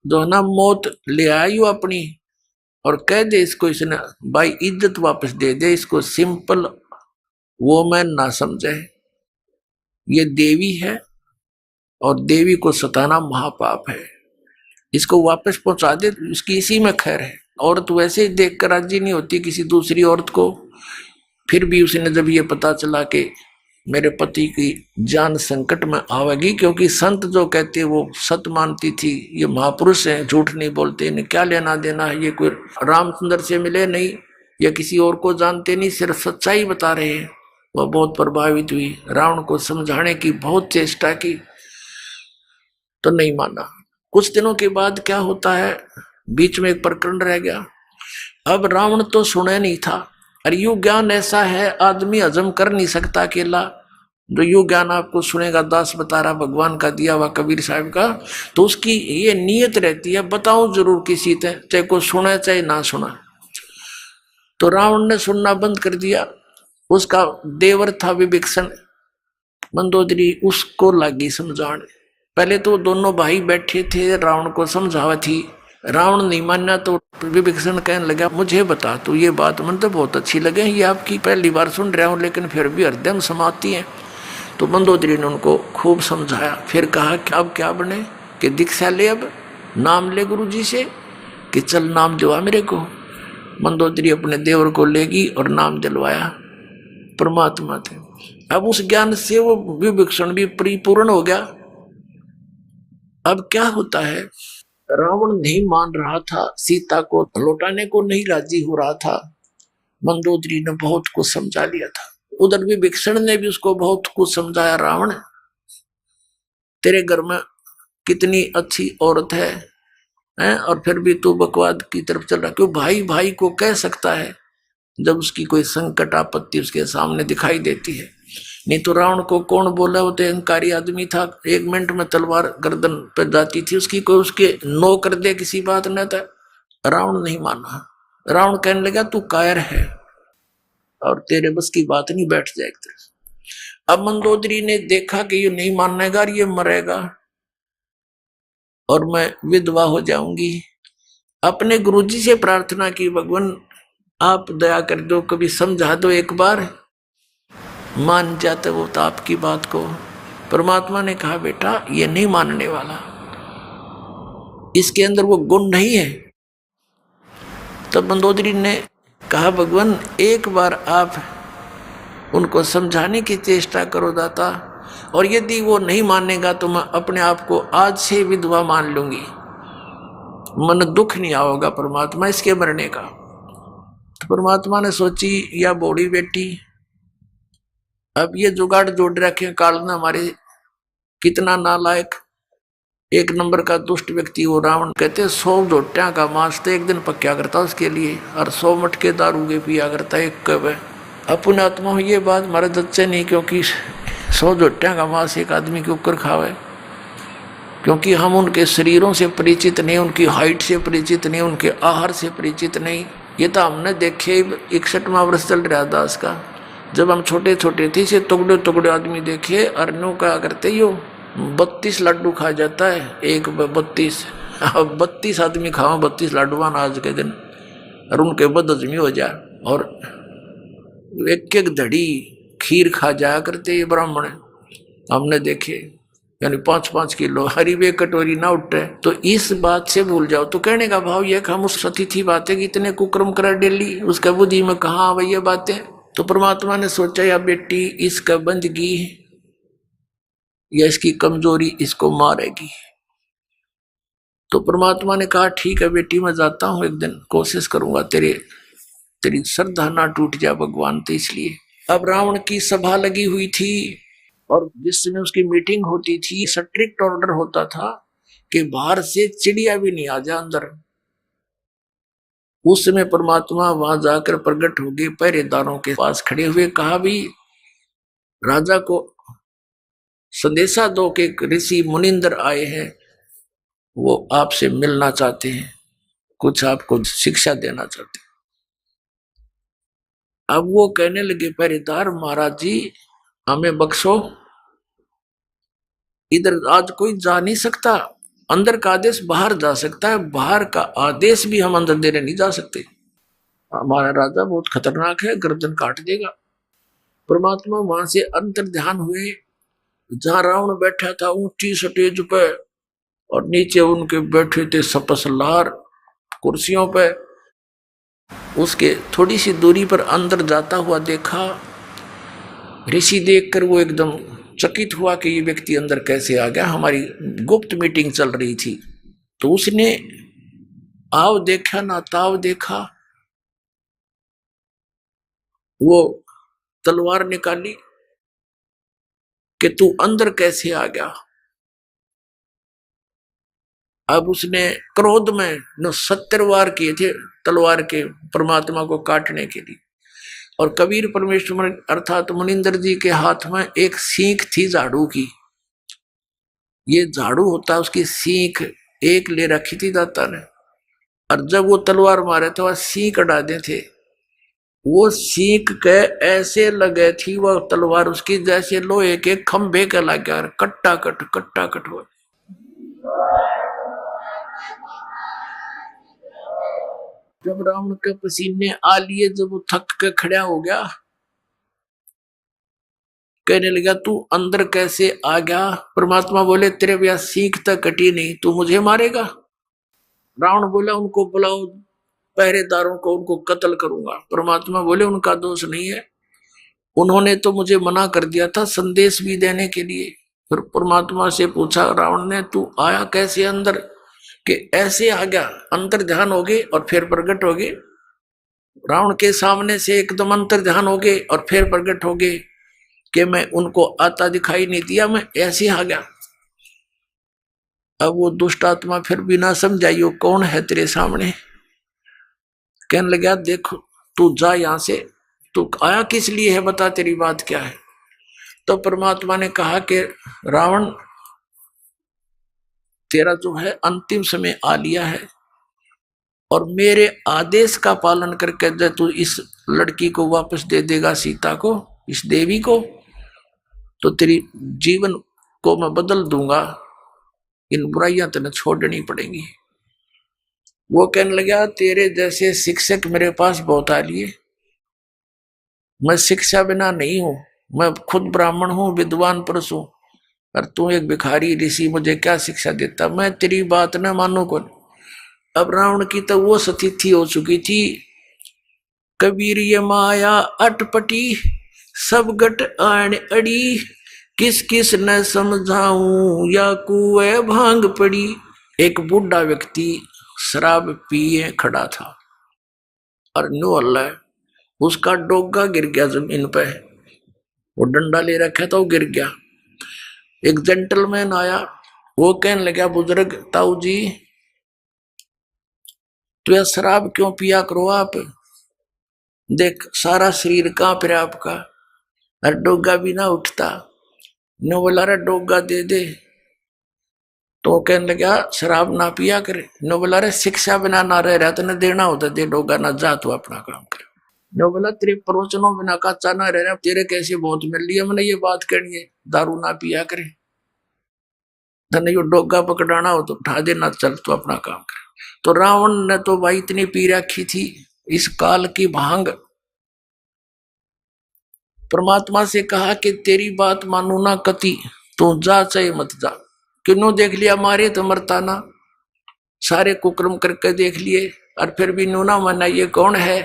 जो है ना मौत ले आई अपनी, और कह दे इसको इसने भाई इज्जत वापस दे दे, इसको सिंपल वो मैं ना समझे, ये देवी है और देवी को सताना महापाप है, इसको वापस पहुंचा दे, इसकी इसी में खैर है। औरत वैसे ही देख कर राजी नहीं होती किसी दूसरी औरत को। फिर भी उसने जब ये पता चला कि मेरे पति की जान संकट में आवेगी, क्योंकि संत जो कहते वो सत मानती थी, ये महापुरुष हैं, झूठ नहीं बोलते, इन्हें क्या लेना देना है, ये कोई रामचंद्र से मिले नहीं या किसी और को जानते नहीं, सिर्फ सच्चाई बता रहे हैं। वह बहुत प्रभावित हुई, रावण को समझाने की बहुत चेष्टा की तो नहीं माना। कुछ दिनों के बाद क्या होता है, बीच में एक प्रकरण रह गया। अब रावण तो सुने नहीं था, और यू ज्ञान ऐसा है आदमी हजम कर नहीं सकता अकेला। जो यू ज्ञान आपको सुनेगा, दास बता रहा भगवान का दिया हुआ कबीर साहब का, तो उसकी ये नीयत रहती है बताऊं जरूर किसी से, चाहे को सुना चाहे ना सुना। तो रावण ने सुनना बंद कर दिया, उसका देवर था विभीषण। मंदोदरी उसको लगी समझाने। पहले तो दोनों भाई बैठे थे, रावण को समझावा थी। रावण नहीं माना तो विभीषण कहने लगा, मुझे बता तू ये बात, मन तो बहुत अच्छी लगे, ये आपकी पहली बार सुन रहा हूँ, लेकिन फिर भी हृदय में समाती है। तो मंदोदरी ने उनको खूब समझाया। फिर कहा कि अब क्या बने, कि दीक्षा ले, अब नाम ले गुरु जी से, कि चल नाम दिलवा मेरे को। मंदोदरी अपने देवर को लेगी और नाम दिलवाया परमात्मा थे। अब उस ज्ञान से वो विभीषण भी परिपूर्ण हो गया। अब क्या होता है, रावण नहीं मान रहा था, सीता को लौटाने को नहीं राजी हो रहा था। मंदोदरी ने बहुत कुछ समझा लिया था। उधर विभीषण ने भी उसको बहुत कुछ समझाया, रावण तेरे घर में कितनी अच्छी औरत है, और फिर भी तू बकवाद की तरफ चल रहा। क्यों भाई भाई को कह सकता है जब उसकी कोई संकट आपत्ति उसके सामने दिखाई देती है। नहीं तो रावण को कौन बोला, वो तो अहंकारी आदमी था, 1 मिनट में तलवार गर्दन पर जाती थी उसकी, कोई उसके नो कर दे किसी बात न था। रावण नहीं माना। रावण कहने लगा तू कायर है और तेरे बस की बात नहीं बैठ जाए एक तरह। अब मंदोदरी ने देखा कि ये नहीं मानेगा, ये मरेगा और मैं विधवा हो जाऊंगी। अपने गुरुजी से प्रार्थना की, भगवान आप दया कर दो, कभी समझा दो एक बार, मान जाते वो तो आपकी बात को। परमात्मा ने कहा बेटा ये नहीं मानने वाला, इसके अंदर वो गुण नहीं है। तब मंदोदरी ने कहा भगवान एक बार आप उनको समझाने की चेष्टा करो दाता, और यदि वो नहीं मानेगा तो मैं अपने आप को आज से विधवा मान लूंगी, मन दुख नहीं आओगा परमात्मा इसके मरने का। तो परमात्मा ने सोची या बूढ़ी बेटी, अब ये जुगाड़ जोड़ रखे काल ने हमारे, कितना नालायक, 1 नंबर का दुष्ट व्यक्ति वो रावण। कहते 100 झोटियां का मांस तो एक दिन पक्या करता उसके लिए, और 100 मटके दारू के पिया करता एक कब। अपने आत्मा में ये बात हमारे दच्चे नहीं, क्योंकि 100 झोटियां का मांस एक आदमी के ऊपर खावे, क्योंकि हम उनके शरीरों से परिचित नहीं, उनकी हाइट से परिचित नहीं, उनके आहार से परिचित नहीं। ये तो हमने देखे 61वां वर्ष चल रहा दास का, जब हम छोटे छोटे थे से टुकड़े टुकड़े आदमी देखे, अरनों का करते यो 32 लड्डू खा जाता है, एक 32, अब 32 आदमी खाओ 32 लड्डुआन आज के दिन, और उनके बदहजमी हो जाए, और एक एक धड़ी खीर खा जाया करते ये ब्राह्मण, हमने देखे, यानी 5-5 किलो हरी वे कटोरी ना उठे। तो इस बात से भूल जाओ। तो कहने का भाव ये कि हम उस अतिथि बातें इतने कुक्रम कर डेली, उसका बुद्धि में कहाँ वही ये बातें। तो परमात्मा ने सोचा या बेटी इसका बंदगी या इसकी कमजोरी इसको मारेगी। तो परमात्मा ने कहा ठीक है बेटी मैं जाता हूं, एक दिन कोशिश करूंगा तेरी श्रद्धा ना टूट जाए भगवान। तो इसलिए अब रावण की सभा लगी हुई थी, और जिस समय उसकी मीटिंग होती थी स्ट्रिक्ट ऑर्डर होता था कि बाहर से चिड़िया भी नहीं आ जाए अंदर। उस समय परमात्मा वहां जाकर प्रकट हो गए, पहरेदारों के पास खड़े हुए, कहा भी राजा को संदेशा दो कि ऋषि मुनिंदर आए हैं, वो आपसे मिलना चाहते हैं, कुछ आपको शिक्षा देना चाहते हैं। अब वो कहने लगे पहरेदार महाराज जी हमें बख्शो, इधर आज कोई जा नहीं सकता, अंदर का आदेश बाहर जा सकता है, बाहर का आदेश भी हम अंदर देने नहीं जा सकते, हमारा राजा बहुत खतरनाक है, गर्दन काट देगा। परमात्मा वहां से अंतर ध्यान हुए, जहां रावण बैठा था ऊंची स्टेज पे, और नीचे उनके बैठे थे सपसलार कुर्सियों पे, उसके थोड़ी सी दूरी पर अंदर जाता हुआ देखा। ऋषि देखकर वो एकदम चकित हुआ कि ये व्यक्ति अंदर कैसे आ गया, हमारी गुप्त मीटिंग चल रही थी। तो उसने आव देखा ना ताव देखा, वो तलवार निकाली कि तू अंदर कैसे आ गया। अब उसने क्रोध में न 70 वार किए थे तलवार के परमात्मा को काटने के लिए, और कबीर परमेश्वर अर्थात मुनिंदर जी के हाथ में एक सीख थी झाड़ू की। ये झाड़ू होता है, उसकी सीख एक ले रखी थी दाता ने, और जब वो तलवार मारे तो वह सीख अड़ा दे थे। वो सीख के ऐसे लगे थी वो तलवार उसकी, जैसे लोहे के खंभे के लगा, कट्टा कट हुआ। जब रावण के पसीने आ लिए, जब वो थक के खड़ा हो गया, कहने लगा तू अंदर कैसे आ गया? परमात्मा बोले तेरे ब्याह सीख तक कटी नहीं, तू मुझे मारेगा? रावण बोला उनको बुलाओ, पहरेदारों को, उनको कत्ल करूंगा। परमात्मा बोले उनका दोष नहीं है, उन्होंने तो मुझे मना कर दिया था संदेश भी देने के लिए। फिर परमात्मा से पूछा रावण ने, तू आया कैसे अंदर? कि ऐसे आ गया, अंतर ध्यान हो गए और फिर प्रकट हो गए। रावण के सामने से एकदम अंतर ध्यान हो गए और फिर प्रकट हो गए कि मैं उनको आता दिखाई नहीं दिया, मैं ऐसे आ गया। अब वो दुष्ट आत्मा फिर बिना समझाइयो कौन है तेरे सामने, कहने लगा देखो तू जा यहां से, तू आया किस लिए है, बता तेरी बात क्या है। तो परमात्मा ने कहा कि रावण तेरा जो है अंतिम समय आ लिया है, और मेरे आदेश का पालन करके जब तू इस लड़की को वापस दे देगा, सीता को, इस देवी को, तो तेरी जीवन को मैं बदल दूंगा, इन बुराइयां तेने छोड़नी पड़ेंगी। वो कहने लगा तेरे जैसे शिक्षक मेरे पास बहुत आ लिए, मैं शिक्षा बिना नहीं हूं, मैं खुद ब्राह्मण हूं, विद्वान पुरुष हूं, और तू एक भिखारी ऋषि, मुझे क्या शिक्षा देता? मैं तेरी बात न मानू कौन। अब रावण की तो वो स्थिति हो चुकी थी, कबीर ये माया अटपटी, सब गट आण अड़ी, किस किस न समझाऊं या कुएं भांग पड़ी। एक बूढ़ा व्यक्ति शराब पिए खड़ा था और नो अल्लाह, उसका डोगा गिर गया जमीन पे, वो डंडा ले रखा था, वो गिर गया। एक जेंटलमैन आया, वो कहने लगा बुजुर्ग ताऊ जी, तो यह शराब क्यों पिया करो आप? देख सारा शरीर कांप रहा आपका, और डोगा भी ना उठता। ने बोला रे डोगा दे दे। तो कहने लगा शराब ना पिया करे। ने बोला रे शिक्षा बिना ना रह रहा तो न देना होता, दे डोगा ना, जा तू अपना काम कर। ने बोला तेरे प्रवचनों बिना कच्चा ना रह रहा, तेरे कैसे बहुत मिल लिया, मैंने ये बात करनी है, दारू ना पिया करे, धन यो डोगा पकड़ाना हो तो उठा देना, चल तू अपना काम कर। तो रावण ने तो भाई इतनी पी रखी थी इस काल की भांग। परमात्मा से कहा कि तेरी बात मानू ना कति, तू जा चाहे मत जा। क्यों देख लिया मारे तो मरता ना, सारे कुकर्म करके देख लिए और फिर भी नूना माना, ये कौन है?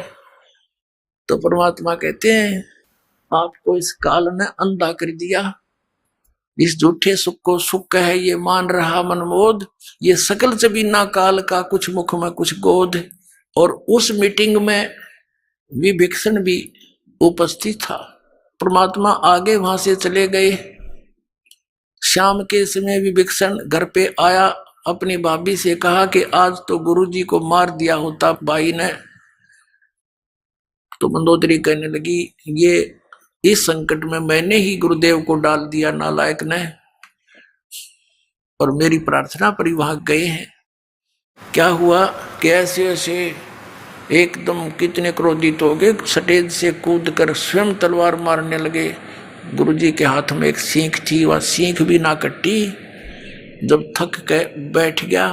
तो परमात्मा कहते हैं आपको इस काल ने अंधा कर दिया, इस झूठे सुख को सुख है ये मान रहा मनमोद, ये सकल जबीना काल का कुछ मुख में कुछ गोद। और उस मीटिंग में विभीषण भी उपस्थित था। परमात्मा आगे वहां से चले गए। शाम के समय विभीषण घर पे आया, अपनी भाभी से कहा कि आज तो गुरुजी को मार दिया होता भाई ने। तो मंदोदरी कहने लगी ये इस संकट में मैंने ही गुरुदेव को डाल दिया नालायक ने, और मेरी प्रार्थना पर ही वहां गए हैं। क्या हुआ कि ऐसे ऐसे एकदम कितने क्रोधित हो गए, स्टेज से कूद कर स्वयं तलवार मारने लगे। गुरुजी के हाथ में एक सीख थी, वह सीख भी ना कटी। जब थक के बैठ गया,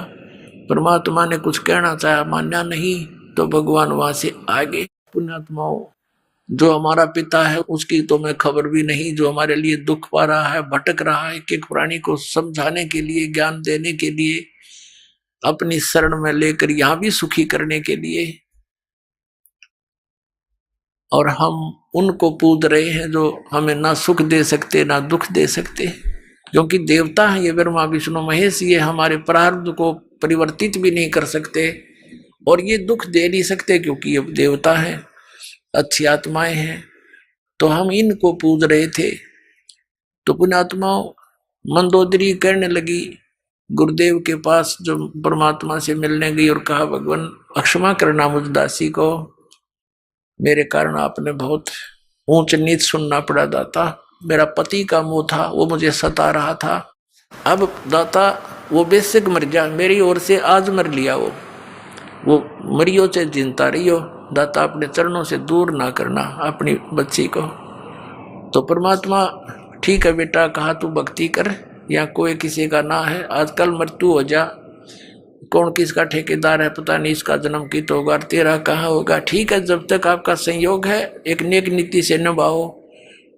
परमात्मा ने कुछ कहना चाहा, मान्या नहीं, तो भगवान वहां से आ गए। पुण्यात्माओं, जो हमारा पिता है उसकी तो मैं खबर भी नहीं, जो हमारे लिए दुख पा रहा है, भटक रहा है, एक प्राणी को समझाने के लिए, ज्ञान देने के लिए, अपनी शरण में लेकर यहां भी सुखी करने के लिए, और हम उनको पूज रहे हैं जो हमें ना सुख दे सकते ना दुख दे सकते। क्योंकि देवता है ये ब्रह्मा विष्णु महेश, ये हमारे प्रारब्ध को परिवर्तित भी नहीं कर सकते और ये दुख दे नहीं सकते, क्योंकि ये देवता है, अच्छी आत्माएं हैं। तो हम इनको पूज रहे थे। तो पुण्यात्माओं, मंदोदरी कहने लगी गुरुदेव के पास, जो परमात्मा से मिलने गई, और कहा भगवान क्षमा करना मुझ दासी को, मेरे कारण आपने बहुत ऊंच नीच सुनना पड़ा दाता। मेरा पति का मुंह था, वो मुझे सता रहा था। अब दाता वो बेशक मर जा, मेरी ओर से आज मर लिया, वो मरियो से जिंदा रहियो, दाता अपने चरणों से दूर ना करना अपनी बच्ची को। तो परमात्मा ठीक है बेटा, कहा तू भक्ति कर, या कोई किसी का ना है, आजकल मृत्यु हो जा, कौन किसका ठेकेदार है पता नहीं, इसका जन्म की तो होगा, तेरा कहाँ होगा। ठीक है, जब तक आपका संयोग है एक नेक नीति से निभाओ,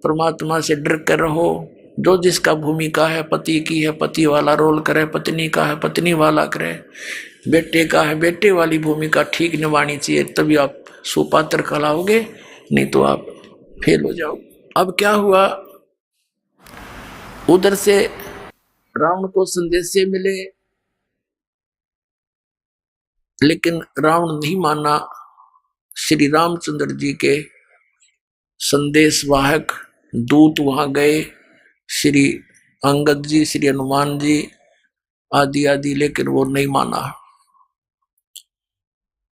परमात्मा से डर कर रहो। जो जिसका भूमिका है, पति की है पति वाला रोल करे, पत्नी का है पत्नी वाला करे, बेटे का है बेटे वाली भूमिका ठीक निभानी चाहिए, तभी आप सुपात्र कहलाओगे, नहीं तो आप फेल हो जाओ। अब क्या हुआ, उधर से रावण को संदेश मिले, लेकिन रावण नहीं माना। श्री रामचंद्र जी के संदेश वाहक दूत वहां गए, श्री अंगद जी, श्री हनुमान जी आदि आदि, लेकिन वो नहीं माना।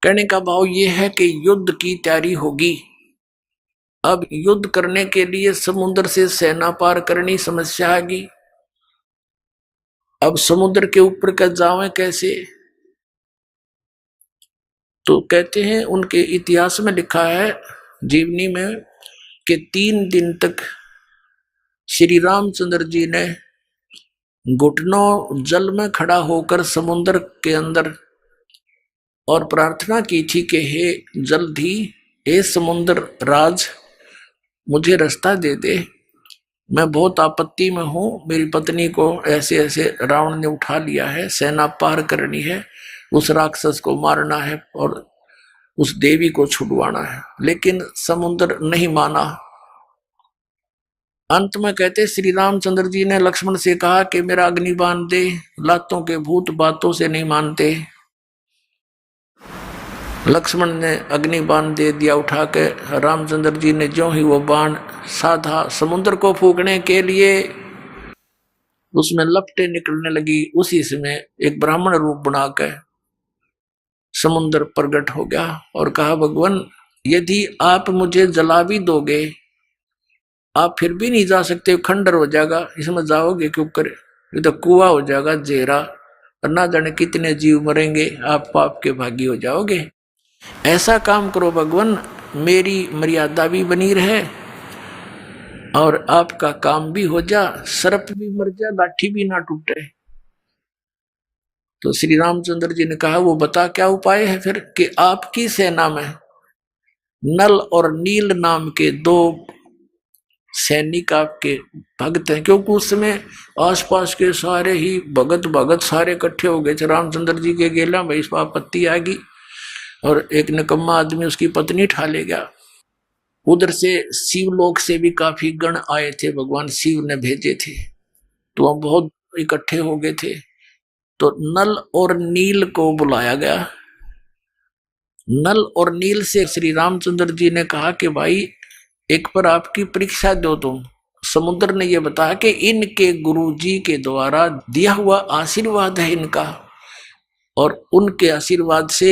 कहने का भाव ये है कि युद्ध की तैयारी होगी। अब युद्ध करने के लिए समुद्र से सेना पार करनी समस्या आएगी। अब समुद्र के ऊपर का जावे कैसे, तो कहते हैं उनके इतिहास में लिखा है जीवनी में कि 3 दिन तक श्री रामचंद्र जी ने घुटनों जल में खड़ा होकर समुद्र के अंदर और प्रार्थना की थी कि हे जल्दी, हे समुद्र राज, मुझे रास्ता दे दे, मैं बहुत आपत्ति में हूँ, मेरी पत्नी को ऐसे ऐसे रावण ने उठा लिया है, सेना पार करनी है, उस राक्षस को मारना है और उस देवी को छुड़वाना है। लेकिन समुद्र नहीं माना। अंत में कहते श्री रामचंद्र जी ने लक्ष्मण से कहा कि मेरा अग्निबाण दे, लातों के भूत बातों से नहीं मानते। लक्ष्मण ने अग्निबाण दे दिया उठा के। रामचंद्र जी ने जो ही वो बाण साधा समुद्र को फूकने के लिए, उसमें लपटें निकलने लगी। उसी समय एक ब्राह्मण रूप बना के समुद्र प्रकट हो गया और कहा, भगवान यदि आप मुझे जला भी दोगे, आप फिर भी नहीं जा सकते, खंडर हो जाएगा, इसमें जाओगे क्यों करे, ये तो कुआं हो जाएगा जेरा, और ना जाने कितने जीव मरेंगे, आप पाप के भागी हो जाओगे। ऐसा काम करो भगवान, मेरी मर्यादा भी बनी रहे और आपका काम भी हो जा, सर्प भी मर जा, लाठी भी ना टूटे। तो श्री रामचंद्र जी ने कहा, वो बता क्या उपाय है फिर, कि आपकी सेना में नल और नील नाम के 2 सैनिक आपके भक्त हैं। क्योंकि उस समय आसपास के सारे ही भगत सारे इकट्ठे हो गए थे रामचंद्र जी के गेला में। इस आपत्ति आ गई और एक निकम्मा आदमी उसकी पत्नी ठा ले गया। उधर से शिवलोक से भी काफी गण आए थे, भगवान शिव ने भेजे थे, तो वह बहुत इकट्ठे हो गए थे। तो नल और नील को बुलाया गया। नल और नील से श्री रामचंद्र जी ने कहा कि भाई एक पर आपकी परीक्षा दो तुम। समुद्र ने यह बताया कि इनके गुरुजी के द्वारा दिया हुआ आशीर्वाद है इनका, और उनके आशीर्वाद से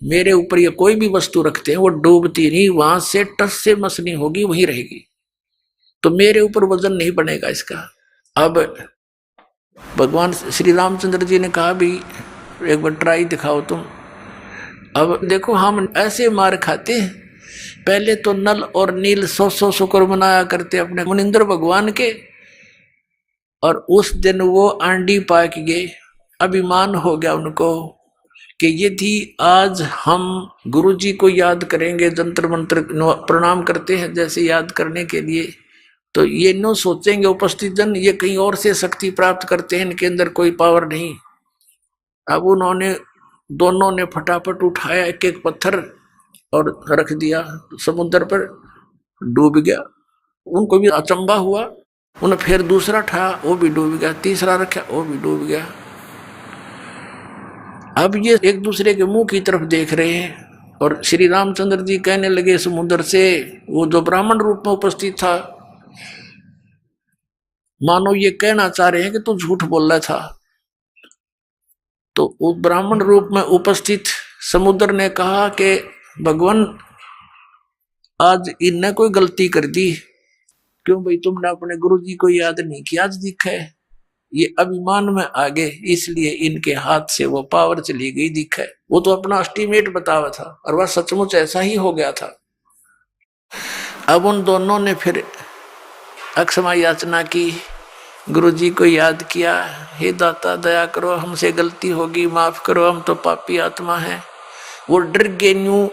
मेरे ऊपर ये कोई भी वस्तु रखते हैं वो डूबती नहीं, वहां से टस से मस नहीं होगी, वहीं रहेगी, तो मेरे ऊपर वजन नहीं बनेगा इसका। अब भगवान श्री रामचंद्र जी ने कहा भी एक बार ट्राई दिखाओ तुम। अब देखो हम ऐसे मार खाते हैं, पहले तो नल और नील 100 शुक्र मनाया करते अपने मुनिंद्र भगवान के, और उस दिन वो आंडी पाक गए। अभिमान हो गया उनको कि यदि आज हम गुरुजी को याद करेंगे, जंतर मंत्र प्रणाम करते हैं जैसे याद करने के लिए, तो ये नो सोचेंगे उपस्थित जन ये कहीं और से शक्ति प्राप्त करते हैं, इनके अंदर कोई पावर नहीं। अब उन्होंने दोनों ने फटाफट उठाया एक एक पत्थर और रख दिया समुद्र पर, डूब गया। उनको भी अचंबा हुआ, उन्हें फिर दूसरा उठाया वो भी डूब गया, तीसरा रखा वो भी डूब गया। अब ये एक दूसरे के मुंह की तरफ देख रहे हैं और श्री रामचंद्र जी कहने लगे समुद्र से, वो जो ब्राह्मण रूप में उपस्थित था, मानो ये कहना चाह रहे हैं कि तू झूठ बोल रहा था। तो उस ब्राह्मण रूप में उपस्थित समुद्र ने कहा कि भगवान आज इनने कोई गलती कर दी, क्यों भाई तुमने अपने गुरु जी को याद नहीं किया, आज दिखा है ये अभिमान में आ गए, इसलिए इनके हाथ से वो पावर चली गई दिखे। वो तो अपना एस्टीमेट बतावा था और वह सचमुच ऐसा ही हो गया था। अब उन दोनों ने फिर अक्षमा याचना की, गुरुजी को याद किया, हे दाता दया करो, हमसे गलती होगी, माफ करो, हम तो पापी आत्मा है। वो डर गए न्यू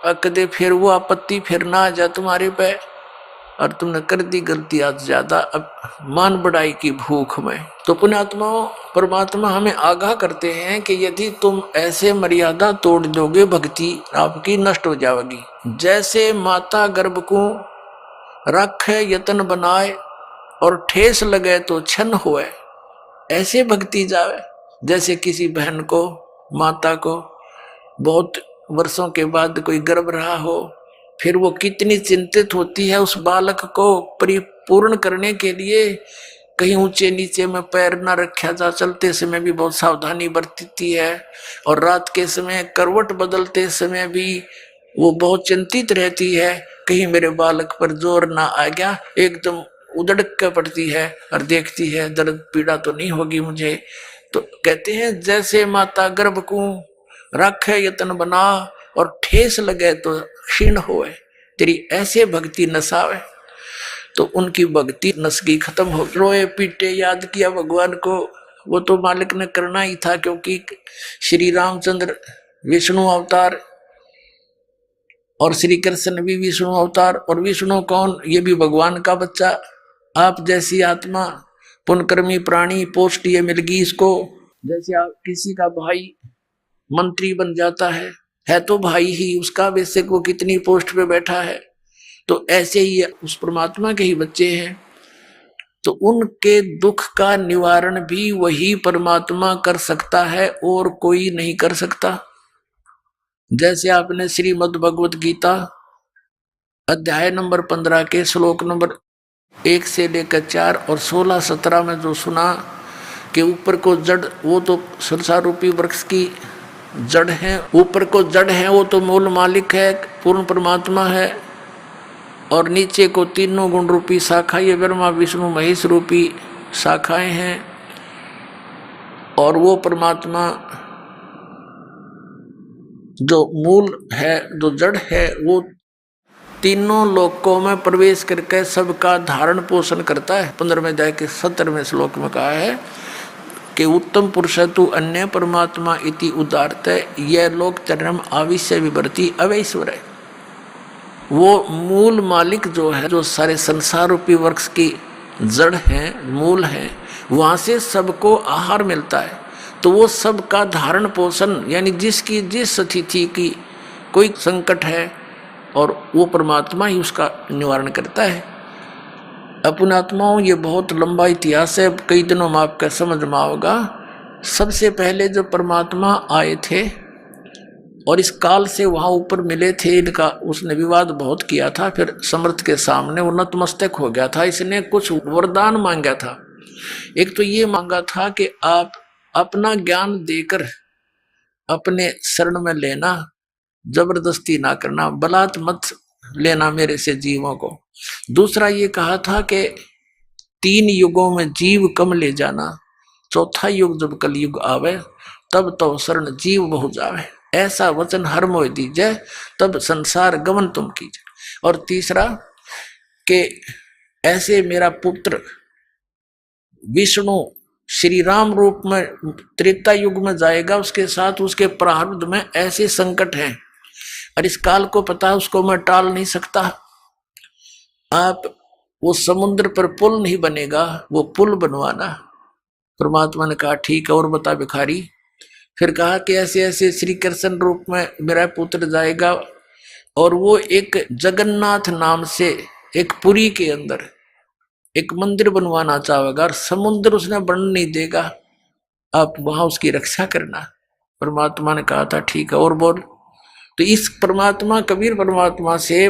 अकदे फिर वो आपत्ति फिर ना आ जा तुम्हारे पे, और तुमने कर दी गलती आज ज्यादा, अब मान बढ़ाई की भूख में। तो पुण्यात्माओं, परमात्मा हमें आगाह करते हैं कि यदि तुम ऐसे मर्यादा तोड़ दोगे, भक्ति आपकी नष्ट हो जाएगी। जैसे माता गर्भ को रखे यतन बनाए और ठेस लगे तो छन होए, ऐसे भक्ति जावे। जैसे किसी बहन को, माता को बहुत वर्षों के बाद कोई गर्भ रहा हो, फिर वो कितनी चिंतित होती है उस बालक को परिपूर्ण करने के लिए, कहीं ऊंचे नीचे में पैर न रखा जा, चलते समय भी बहुत सावधानी बरतती है, और रात के समय करवट बदलते समय भी वो बहुत चिंतित रहती है, कहीं मेरे बालक पर जोर ना आ गया, एकदम उदड़क के पड़ती है और देखती है दर्द पीड़ा तो नहीं होगी मुझे। तो कहते हैं जैसे माता गर्भ को रखे यतन बना और ठेस लगे तो क्षीण होए, तेरी ऐसे भक्ति नसावे। तो उनकी भक्ति नसगी खत्म हो, रोए पीटे याद किया भगवान को, वो तो मालिक ने करना ही था, क्योंकि श्री रामचंद्र विष्णु अवतार और श्री कृष्ण भी विष्णु अवतार, और विष्णु कौन, ये भी भगवान का बच्चा। आप जैसी आत्मा पुण्यकर्मी प्राणी, पोस्ट ये मिल गई इसको। जैसे आप किसी का भाई मंत्री बन जाता है तो भाई ही उसका, वैसे को कितनी पोस्ट पे बैठा है, तो ऐसे ही उस परमात्मा के ही बच्चे हैं। तो उनके दुख का निवारण भी वही परमात्मा कर सकता है और कोई नहीं कर सकता। जैसे आपने श्रीमद् भगवत गीता अध्याय नंबर 15 के श्लोक नंबर 1 से लेकर 4 और 16-17 में जो सुना कि ऊपर को जड़, वो तो संसार रूपी वृक्ष की जड़ है, ऊपर को जड़ है वो तो मूल मालिक है, पूर्ण परमात्मा है, और नीचे को तीनों गुण रूपी शाखा, ये ब्रह्मा विष्णु महेश रूपी शाखाएं हैं, और वो परमात्मा जो मूल है, जो जड़ है, वो तीनों लोकों में प्रवेश करके सबका धारण पोषण करता है। 15वें अध्याय के 17वें श्लोक में कहा है कि उत्तम पुरुष तु अन्य परमात्मा इति उदारत, यह लोक चरम आविश्य विवर्ती अवैश्वर है। वो मूल मालिक जो है, जो सारे संसार रूपी वृक्ष की जड़ है, मूल है, वहां से सबको आहार मिलता है। तो वो सबका धारण पोषण, यानी जिसकी जिस स्थिति की कोई संकट है, और वो परमात्मा ही उसका निवारण करता है। अपन आत्माओं, ये बहुत लंबा इतिहास है, कई दिनों में आपका समझ में आओगा। सबसे पहले जो परमात्मा आए थे और इस काल से वहां ऊपर मिले थे, इनका उसने विवाद बहुत किया था, फिर समर्थ के सामने वो नतमस्तक हो गया था। इसने कुछ वरदान मांगा था। एक तो ये मांगा था कि आप अपना ज्ञान देकर अपने शरण में लेना, जबरदस्ती ना करना, बलात् मत लेना मेरे से जीवों को। दूसरा ये कहा था कि 3 युगों में जीव कम ले जाना, चौथा युग जब कलयुग आवे तब तो शरण जीव बहु जावे, ऐसा वचन हर मोह दीजिए, तब संसार गमन तुम कीजिए। और तीसरा कि ऐसे मेरा पुत्र विष्णु श्री राम रूप में त्रेता युग में जाएगा, उसके साथ उसके प्रारब्ध में ऐसे संकट हैं और इस काल को पता, उसको मैं टाल नहीं सकता। आप वो समुद्र पर पुल नहीं बनेगा, वो पुल बनवाना। परमात्मा ने कहा ठीक है, और बता भिखारी। फिर कहा कि ऐसे ऐसे श्री कृष्ण रूप में मेरा पुत्र जाएगा, और वो एक जगन्नाथ नाम से एक पुरी के अंदर एक मंदिर बनवाना चाहेगा, और समुद्र उसने बन नहीं देगा, आप वहां उसकी रक्षा करना। परमात्मा ने कहा था ठीक है, और बोल। तो इस परमात्मा, कबीर परमात्मा से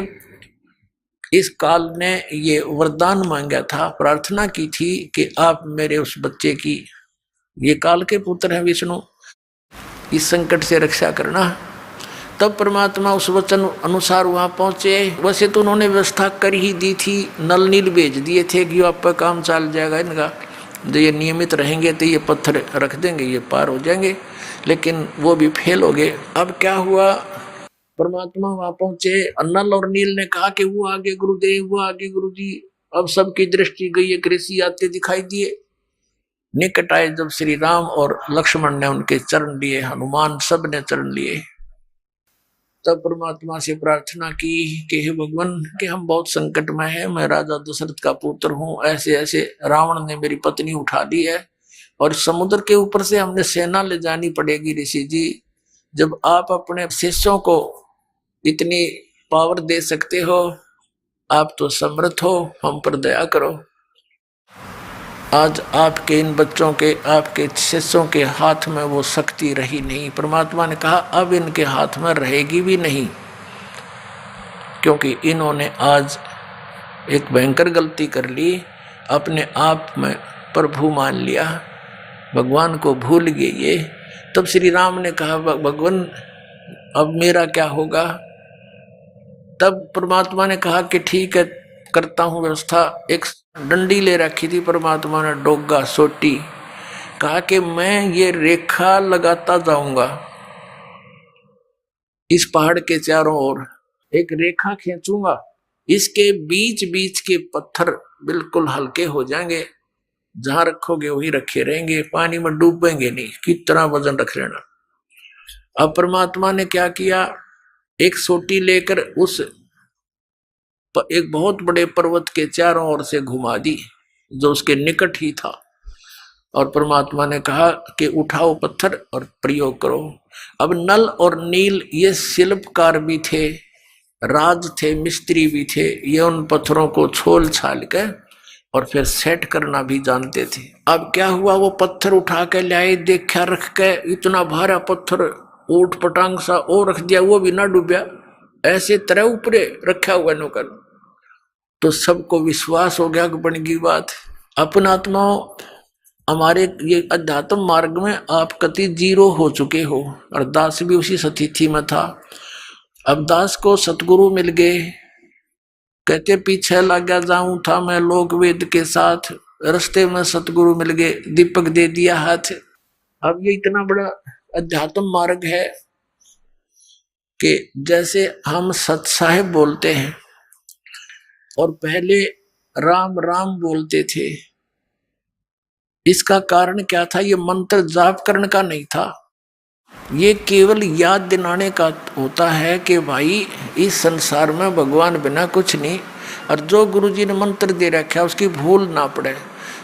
इस काल ने ये वरदान मांगा था, प्रार्थना की थी कि आप मेरे उस बच्चे की, ये काल के पुत्र हैं विष्णु, इस संकट से रक्षा करना। तब परमात्मा उस वचन अनुसार वहां पहुंचे। वैसे तो उन्होंने व्यवस्था कर ही दी थी, नल नील भेज दिए थे कि आपका काम चल जाएगा इनका, जो ये नियमित रहेंगे तो ये पत्थर रख देंगे, ये पार हो जाएंगे, लेकिन वो भी फेल हो गए। अब क्या हुआ, परमात्मा वहां पहुंचे, नल और नील ने कहा कि वो आगे गुरुदेव, वो आगे गुरुजी। अब सबकी दृष्टि गई, एक ऋषि आते दिखाई दिए। निकट आए जब श्री राम और लक्ष्मण ने उनके चरण लिए, हनुमान सब ने चरण लिए, तब परमात्मा से प्रार्थना की कि हे भगवान, कि हम बहुत संकट में हैं, मैं राजा दशरथ का पुत्र हूँ, ऐसे ऐसे रावण ने मेरी पत्नी उठा ली है और समुद्र के ऊपर से हमने सेना ले जानी पड़ेगी। ऋषि जी, जब आप अपने शिष्यों को इतनी पावर दे सकते हो, आप तो समर्थ हो, हम पर दया करो। आज आपके इन बच्चों के, आपके शिष्यों के हाथ में वो शक्ति रही नहीं। परमात्मा ने कहा अब इनके हाथ में रहेगी भी नहीं, क्योंकि इन्होंने आज एक भयंकर गलती कर ली, अपने आप में प्रभु मान लिया, भगवान को भूल गए ये। तब श्री राम ने कहा भगवान अब मेरा क्या होगा। तब परमात्मा ने कहा कि ठीक है, करता हूं व्यवस्था। एक डंडी ले रखी थी परमात्मा ने, डोगा सोटी, कहा कि मैं ये रेखा लगाता जाऊंगा इस पहाड़ के चारों ओर, एक रेखा खींचूंगा, इसके बीच बीच के पत्थर बिल्कुल हल्के हो जाएंगे, जहां रखोगे वही रखे रहेंगे, पानी में डूबेंगे नहीं, कितना वजन रख लेना। अब परमात्मा ने क्या किया, एक सोटी लेकर उस एक बहुत बड़े पर्वत के चारों ओर से घुमा दी, जो उसके निकट ही था, और परमात्मा ने कहा कि उठाओ पत्थर और प्रयोग करो। अब नल और नील ये शिल्पकार भी थे, राज थे, मिस्त्री भी थे, ये उन पत्थरों को छोल छाल के और फिर सेट करना भी जानते थे। अब क्या हुआ, वो पत्थर उठा के लाए, देखा रख के, इतना भारा पत्थर ऊट पटांग सा और रख दिया, वो भी ना डूबया, ऐसे तरह ऊपरे रखा हुआ नौकर। तो सबको विश्वास हो गया कि बन गई बात। अपन आत्माओं, हमारे ये अध्यात्म मार्ग में आप कति जीरो हो चुके हो, और दास भी उसी स्थिति में था। अब दास को सतगुरु मिल गए, कहते पीछे लगा जाऊं था मैं लोक वेद के साथ, रास्ते में सतगुरु मिल गए, दीपक दे दिया हाथ। अब ये इतना बड़ा अध्यात्म मार्ग है कि जैसे हम सत साहेब बोलते हैं और पहले राम राम बोलते थे, इसका कारण क्या था, ये मंत्र जाप करने का नहीं था, ये केवल याद दिलाने का होता है कि भाई इस संसार में भगवान बिना कुछ नहीं, और जो गुरुजी ने मंत्र दे रखा है उसकी भूल ना पड़े।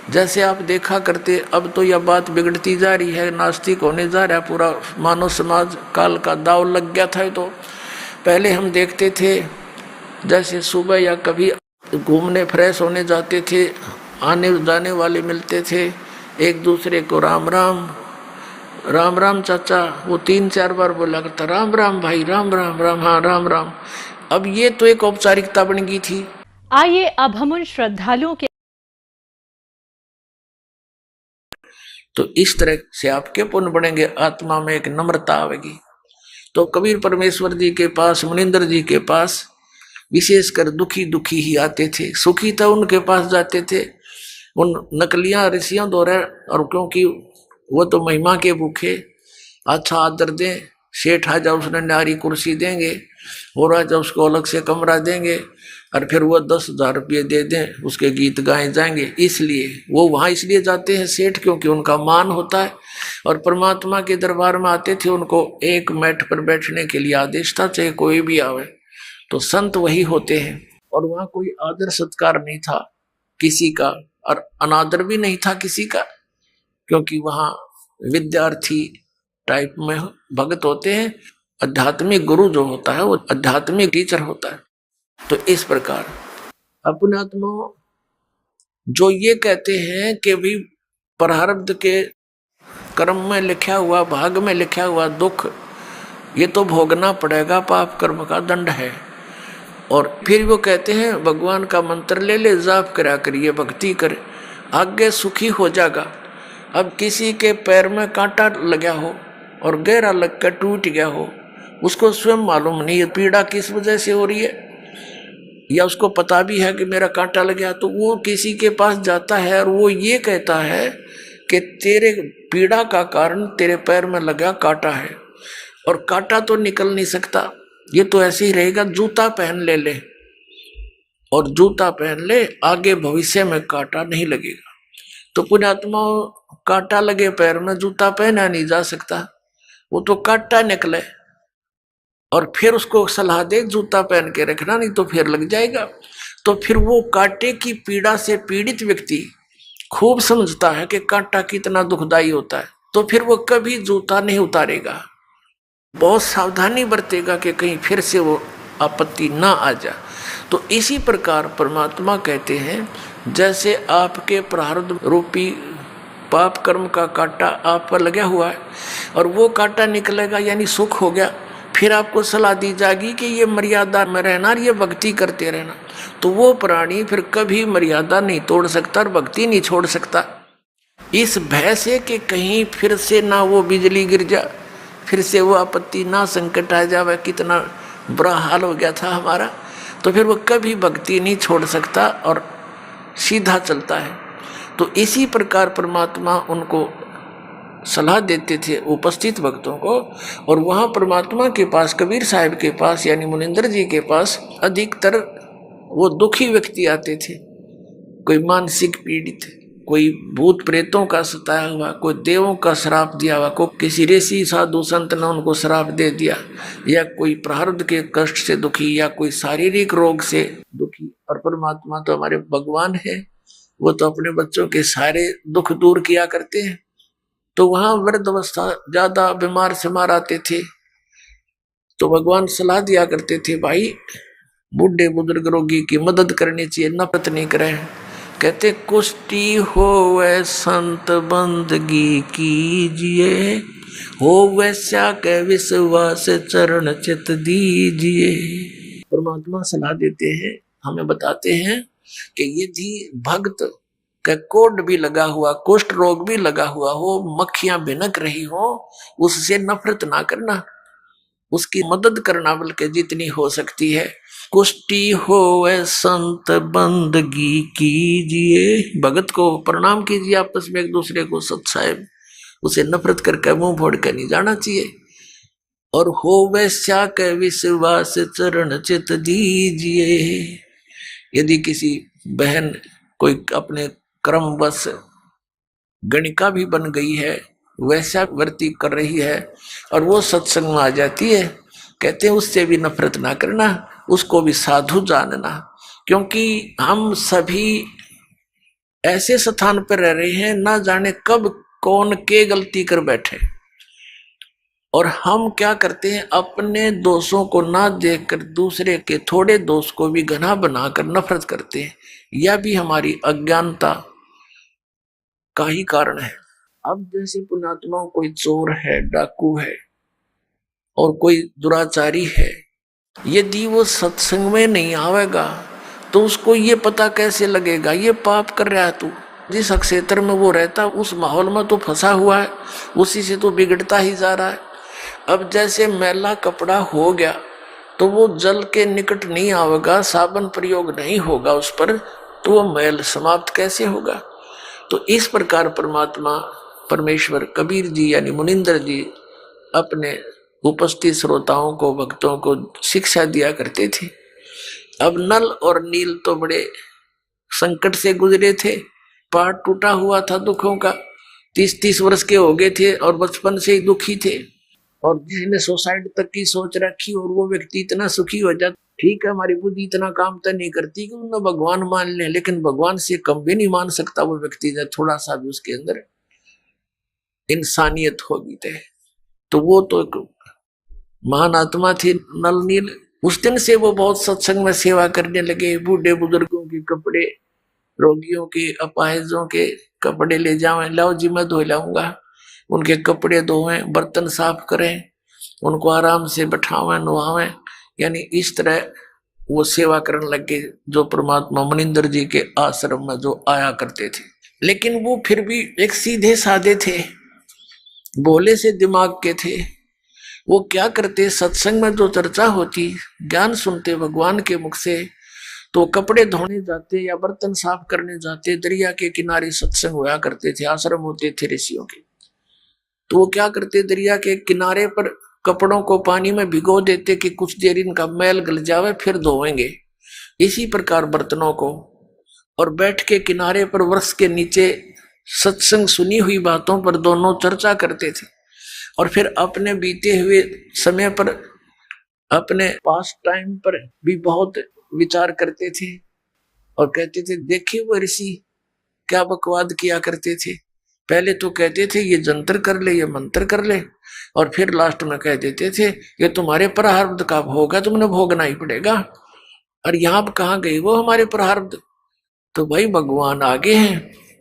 जैसे आप देखा करते, अब तो यह बात बिगड़ती जा रही है, नास्तिक होने जा रहा है पूरा मानव समाज, काल का दाव लग गया था। तो पहले हम देखते थे, जैसे सुबह या कभी घूमने फ्रेश होने जाते थे, आने जाने वाले मिलते थे, एक दूसरे को राम राम, राम राम चाचा, वो 3-4 बार बोला करता, राम राम भाई, राम राम, राम हाँ राम राम। अब ये तो एक औपचारिकता बन गई थी। आइए अब हम उन श्रद्धालुओं के, तो इस तरह से आपके पुण्य बढ़ेंगे, आत्मा में एक नम्रता आएगी। तो कबीर परमेश्वर जी के पास, मुनिंदर जी के पास विशेषकर दुखी दुखी ही आते थे, सुखी तो उनके पास जाते थे, उन नकलियां ऋषियों द्वारा, और क्योंकि वो तो महिमा के भूखे, अच्छा आदर दें, सेठ आ जाओ उसने न्यारी कुर्सी देंगे, हो रहा जाओ उसको अलग से कमरा देंगे, और फिर वो 10,000 रुपये दे दें, उसके गीत गाए जाएंगे। इसलिए वो वहाँ इसलिए जाते हैं सेठ, क्योंकि उनका मान होता है। और परमात्मा के दरबार में आते थे, उनको एक मैट पर बैठने के लिए आदेश था, चाहे कोई भी आवे, तो संत वही होते हैं। और वहाँ कोई आदर सत्कार नहीं था किसी का, और अनादर भी नहीं था किसी का, क्योंकि वहाँ विद्यार्थी टाइप में भगत होते हैं, आध्यात्मिक गुरु जो होता है वो आध्यात्मिक टीचर होता है। तो इस प्रकार अपने आत्मा जो ये कहते हैं कि भी प्रारब्ध के कर्म में लिखा हुआ, भाग में लिखा हुआ दुख ये तो भोगना पड़ेगा, पाप कर्म का दंड है। और फिर वो कहते हैं भगवान का मंत्र ले ले, जाप करा करिए, भक्ति करे, आगे सुखी हो जाएगा। अब किसी के पैर में कांटा लगा हो और गहरा लग कर टूट गया हो, उसको स्वयं मालूम नहीं है पीड़ा किस वजह से हो रही है। या उसको पता भी है कि मेरा कांटा लग गया, तो वो किसी के पास जाता है और वो ये कहता है कि तेरे पीड़ा का कारण तेरे पैर में लगा कांटा है, और कांटा तो निकल नहीं सकता, ये तो ऐसे ही रहेगा, जूता पहन ले और जूता पहन ले, आगे भविष्य में कांटा नहीं लगेगा। तो पुण्यात्मा, कांटा लगे पैर में जूता पहना नहीं जा सकता, वो तो कांटा निकले और फिर उसको सलाह दे जूता पहन के रखना, नहीं तो फिर लग जाएगा। तो फिर वो कांटे की पीड़ा से पीड़ित व्यक्ति खूब समझता है कि कांटा कितना दुखदाई होता है, तो फिर वो कभी जूता नहीं उतारेगा, बहुत सावधानी बरतेगा कि कहीं फिर से वो आपत्ति ना आ जाए। तो इसी प्रकार परमात्मा कहते हैं, जैसे आपके प्रारब्ध रूपी पाप कर्म का कांटा आप पर लगा हुआ है और वो कांटा निकलेगा यानी सुख हो गया, फिर आपको सलाह दी जाएगी कि ये मर्यादा में रहना और ये भक्ति करते रहना, तो वो प्राणी फिर कभी मर्यादा नहीं तोड़ सकता और भक्ति नहीं छोड़ सकता। इस भय से कि कहीं फिर से ना वो बिजली गिर जा, फिर से वो आपत्ति ना संकट आ जाए, कितना बुरा हाल हो गया था हमारा, तो फिर वो कभी भक्ति नहीं छोड़ सकता और सीधा चलता है। तो इसी प्रकार परमात्मा उनको सलाह देते थे उपस्थित भक्तों को, और वहाँ परमात्मा के पास, कबीर साहब के पास यानी मुनिंदर जी के पास अधिकतर वो दुखी व्यक्ति आते थे, कोई मानसिक पीड़ित, कोई भूत प्रेतों का सताया हुआ, कोई देवों का श्राप दिया हुआ, कोई किसी ऋषि साधु संत ने उनको श्राप दे दिया, या कोई प्रारब्ध के कष्ट से दुखी, या कोई शारीरिक रोग से दुखी। और परमात्मा तो हमारे भगवान है, वो तो अपने बच्चों के सारे दुख दूर किया करते हैं। तो वहां वृद्ध अवस्था ज्यादा बीमार सिमार आते थे, तो भगवान सलाह दिया करते थे, भाई बूढ़े बुजुर्ग रोगी की मदद करनी चाहिए, नफरत नहीं करें। कहते कुष्टि होवे संत बंदगी कीजिए, हो वैसा के विश्वास चरण चित दीजिए। परमात्मा सलाह देते हैं, हमें बताते हैं कि यदि भक्त का कोढ़ भी लगा हुआ, कुष्ठ रोग भी लगा हुआ हो, मक्खियां भिनक रही हो, उससे नफरत ना करना, उसकी मदद करना बल्कि जितनी हो सकती है। कुष्टि होवे संत बंदगी कीजिए, भगत को प्रणाम कीजिए, आपस में एक दूसरे को सत साहेब, उसे नफरत करके मुंह फोड़ कर नहीं जाना चाहिए। और हो वैसा के विश्वास चरण चित दीजिए, यदि किसी बहन कोई अपने क्रमवश गणिका भी बन गई है, वैसा वर्ती कर रही है और वो सत्संग में आ जाती है, कहते हैं उससे भी नफरत ना करना, उसको भी साधु जानना, क्योंकि हम सभी ऐसे स्थान पर रह रहे हैं, ना जाने कब कौन के गलती कर बैठे, और हम क्या करते हैं, अपने दोषों को ना देखकर दूसरे के थोड़े दोष को भी घना बनाकर नफरत करते हैं। यह भी हमारी अज्ञानता का ही कारण है। अब जैसे पुण्यात्माओं, कोई चोर है, डाकू है और कोई दुराचारी है, यदि वो सत्संग में नहीं आवेगा तो उसको ये पता कैसे लगेगा ये पाप कर रहा है तू। जिस क्षेत्र में वो रहता उस माहौल में तो फंसा हुआ है, उसी से तो बिगड़ता ही जा रहा है। अब जैसे मैला कपड़ा हो गया तो वो जल के निकट नहीं आवेगा, साबुन प्रयोग नहीं होगा उस पर, तो वो मैल समाप्त कैसे होगा। तो इस प्रकार परमात्मा परमेश्वर कबीर जी यानी मुनिंदर जी अपने उपस्थित श्रोताओं को, भक्तों को शिक्षा दिया करते थे। अब नल और नील तो बड़े संकट से गुजरे थे, पार्ट टूटा हुआ था दुखों का, 30-30 वर्ष के हो गए थे और बचपन से ही दुखी थे, और जिसने सुसाइड तक की सोच रखी और वो व्यक्ति इतना सुखी हो जाता, ठीक है हमारी बुद्धि इतना काम तो नहीं करती कि उन्हें भगवान मान ले, लेकिन भगवान से कम भी नहीं मान सकता वो व्यक्ति, जब थोड़ा सा भी उसके अंदर इंसानियत होगी तो वो तो एक महान आत्मा थे नल नील। उस दिन से वो बहुत सत्संग में सेवा करने लगे, बूढ़े बुजुर्गों के कपड़े, रोगियों के, अपाहिजों के कपड़े ले जावें, लाओ जी मैं धो लाऊंगा, उनके कपड़े धोवें, बर्तन साफ करें, उनको आराम से बैठावें, नुहावें, यानी इस तरह वो सेवा करने लगे जो परमात्मा मुनिंदर जी के आश्रम में जो आया करते थे। लेकिन वो फिर भी एक सीधे साधे थे, भोले से दिमाग के थे। वो क्या करते, सत्संग में जो चर्चा होती, ज्ञान सुनते भगवान के मुख से, तो कपड़े धोने जाते या बर्तन साफ करने जाते, दरिया के किनारे सत्संग हुआ करते थे, आश्रम होते थे ऋषियों के। तो वो क्या करते, दरिया के किनारे पर कपड़ों को पानी में भिगो देते कि कुछ देर इनका मैल गल जावे, फिर धोएंगे। इसी प्रकार बर्तनों को, और बैठ के किनारे पर वृक्ष के नीचे सत्संग सुनी हुई बातों पर दोनों चर्चा करते थे। और फिर अपने बीते हुए समय पर, अपने पास टाइम पर भी बहुत विचार करते थे और कहते थे देखिए वो ऋषि क्या बकवाद किया करते थे। पहले तो कहते थे ये जंतर कर ले, ये मंत्र कर ले, और फिर लास्ट में कह देते थे ये तुम्हारे प्रारब्ध का भोग है, तुमने भोगना ही पड़ेगा। और यहाँ कहाँ गए वो हमारे प्रारब्ध। तो भाई भगवान आगे हैं,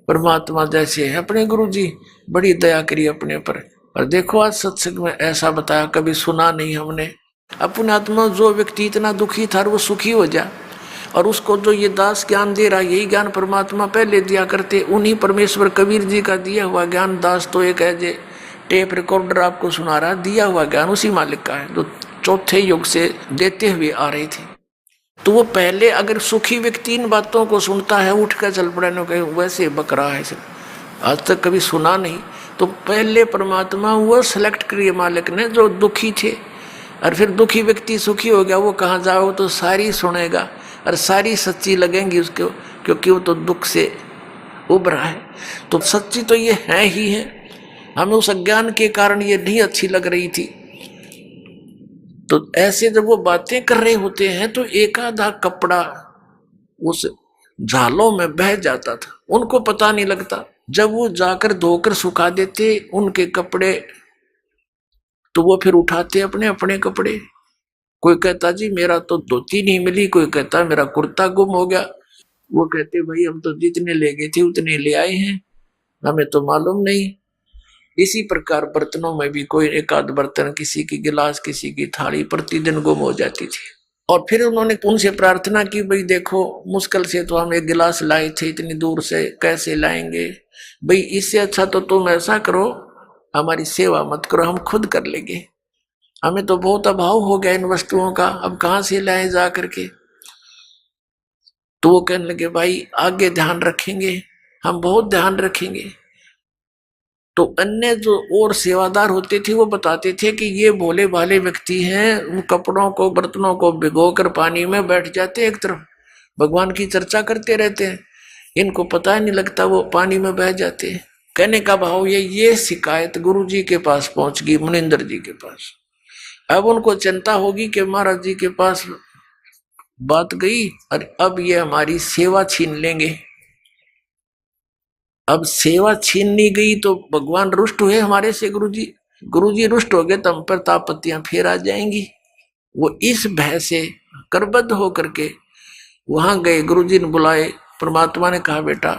परमात्मा जैसे है अपने गुरु जी, बड़ी दया करी अपने पर। और देखो आज सत्संग में ऐसा बताया, कभी सुना नहीं हमने। अपने आत्मा जो व्यक्ति इतना दुखी था वो सुखी हो जा, और उसको जो ये दास ज्ञान दे रहा, यही ज्ञान परमात्मा पहले दिया करते। उन्हीं परमेश्वर कबीर जी का दिया हुआ ज्ञान, दास तो एक है जे टेप रिकॉर्डर आपको सुना रहा, दिया हुआ ज्ञान उसी मालिक का है जो चौथे युग से देते हुए आ रहे थे। तो वो पहले अगर सुखी व्यक्ति इन बातों को सुनता है, उठ कर चल पड़े न, वैसे बक रहा है सर, आज तक कभी सुना नहीं। तो पहले परमात्मा वो सेलेक्ट करिए मालिक ने जो दुखी थे, और फिर दुखी व्यक्ति सुखी हो गया, वो कहाँ जाओ तो सारी सुनेगा और सारी सच्ची लगेंगी उसको, क्योंकि वो तो दुख से उभरा है। तो सच्ची तो ये है ही है, हमें उस अज्ञान के कारण ये नहीं अच्छी लग रही थी। तो ऐसे जब वो बातें कर रहे होते हैं तो एक आधा कपड़ा उस झालों में बह जाता था, उनको पता नहीं लगता। जब वो जाकर धोकर सुखा देते उनके कपड़े, तो वो फिर उठाते अपने अपने कपड़े। कोई कहता जी मेरा तो धोती नहीं मिली, कोई कहता मेरा कुर्ता गुम हो गया। वो कहते भाई हम तो जितने ले गए थे उतने ले आए हैं, हमें तो मालूम नहीं। इसी प्रकार बर्तनों में भी कोई एक आध बर्तन, किसी की गिलास, किसी की थाली प्रतिदिन गुम हो जाती थी। और फिर उन्होंने उनसे प्रार्थना की, भाई देखो मुश्किल से तो हम एक गिलास लाए थे, इतनी दूर से कैसे लाएंगे, भाई इससे अच्छा तो तुम ऐसा करो हमारी सेवा मत करो, हम खुद कर लेंगे, हमें तो बहुत अभाव हो गया इन वस्तुओं का, अब कहाँ से लाए जा करके। तो वो कहने लगे भाई आगे ध्यान रखेंगे, हम बहुत ध्यान रखेंगे। तो अन्य जो और सेवादार होते थे वो बताते थे कि ये भोले भाले व्यक्ति हैं, उन कपड़ों को बर्तनों को भिगोकर पानी में बैठ जाते, एक तरफ भगवान की चर्चा करते रहते हैं, इनको पता नहीं लगता वो पानी में बह जाते हैं। कहने का भाव ये शिकायत गुरु जी के पास पहुंच गई, मुनिंदर जी के पास। अब उनको चिंता होगी कि महाराज जी के पास बात गई और अब ये हमारी सेवा छीन लेंगे। अब सेवा छीननी गई तो भगवान रुष्ट हुए हमारे से, गुरु जी रुष्ट हो गए तो हम पर तापत्तियां फिर आ जाएंगी। वो इस भय से करबद्ध होकर के वहां गए, गुरु जी ने बुलाए। परमात्मा ने कहा बेटा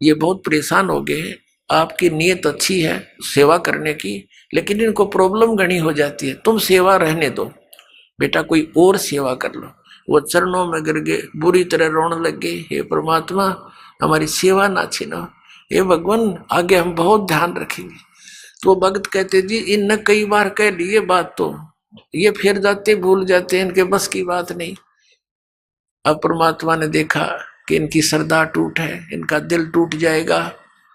ये बहुत परेशान हो गए, आपकी नीयत अच्छी है सेवा करने की, लेकिन इनको प्रॉब्लम घनी हो जाती है, तुम सेवा रहने दो बेटा, कोई और सेवा कर लो। वो चरणों में गिर गए, बुरी तरह रोने लग गए, हे परमात्मा हमारी सेवा ना छीनो, हे भगवान आगे हम बहुत ध्यान रखेंगे। तो भक्त कहते जी इन कई बार कह लिए बात, तो ये फिर जाते भूल जाते, इनके बस की बात नहीं। अब परमात्मा ने देखा कि इनकी श्रद्धा टूट है, इनका दिल टूट जाएगा,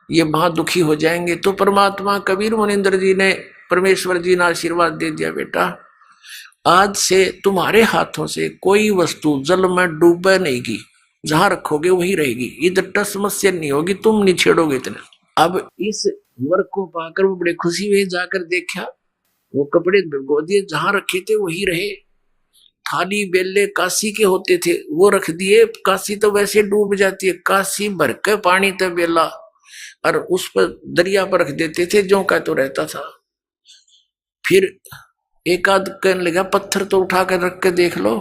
ये महादुखी हो जाएंगे। तो परमात्मा कबीर मुनिंदर जी ने, परमेश्वर जी ने आशीर्वाद दे दिया, बेटा आज से तुम्हारे हाथों से कोई वस्तु जल में डूबे नहीं की, जहां रखोगे वही रहेगी, इधर टस समस्या नहीं होगी, तुम नहीं छेड़ोगे इतना। अब इस वर्क को पाकर वो बड़े खुशी हुए, जाकर देखा वो कपड़े भिगो दिए, जहां रखे थे वही रहे। थाली बेले काशी के होते थे वो रख दिए, काशी तो वैसे डूब जाती है, काशी भर के पानी था बेला, और उस पर दरिया पर रख देते थे, जो का तो रहता था। फिर एक आध कहने लगा पत्थर तो उठा कर रख के देख लो,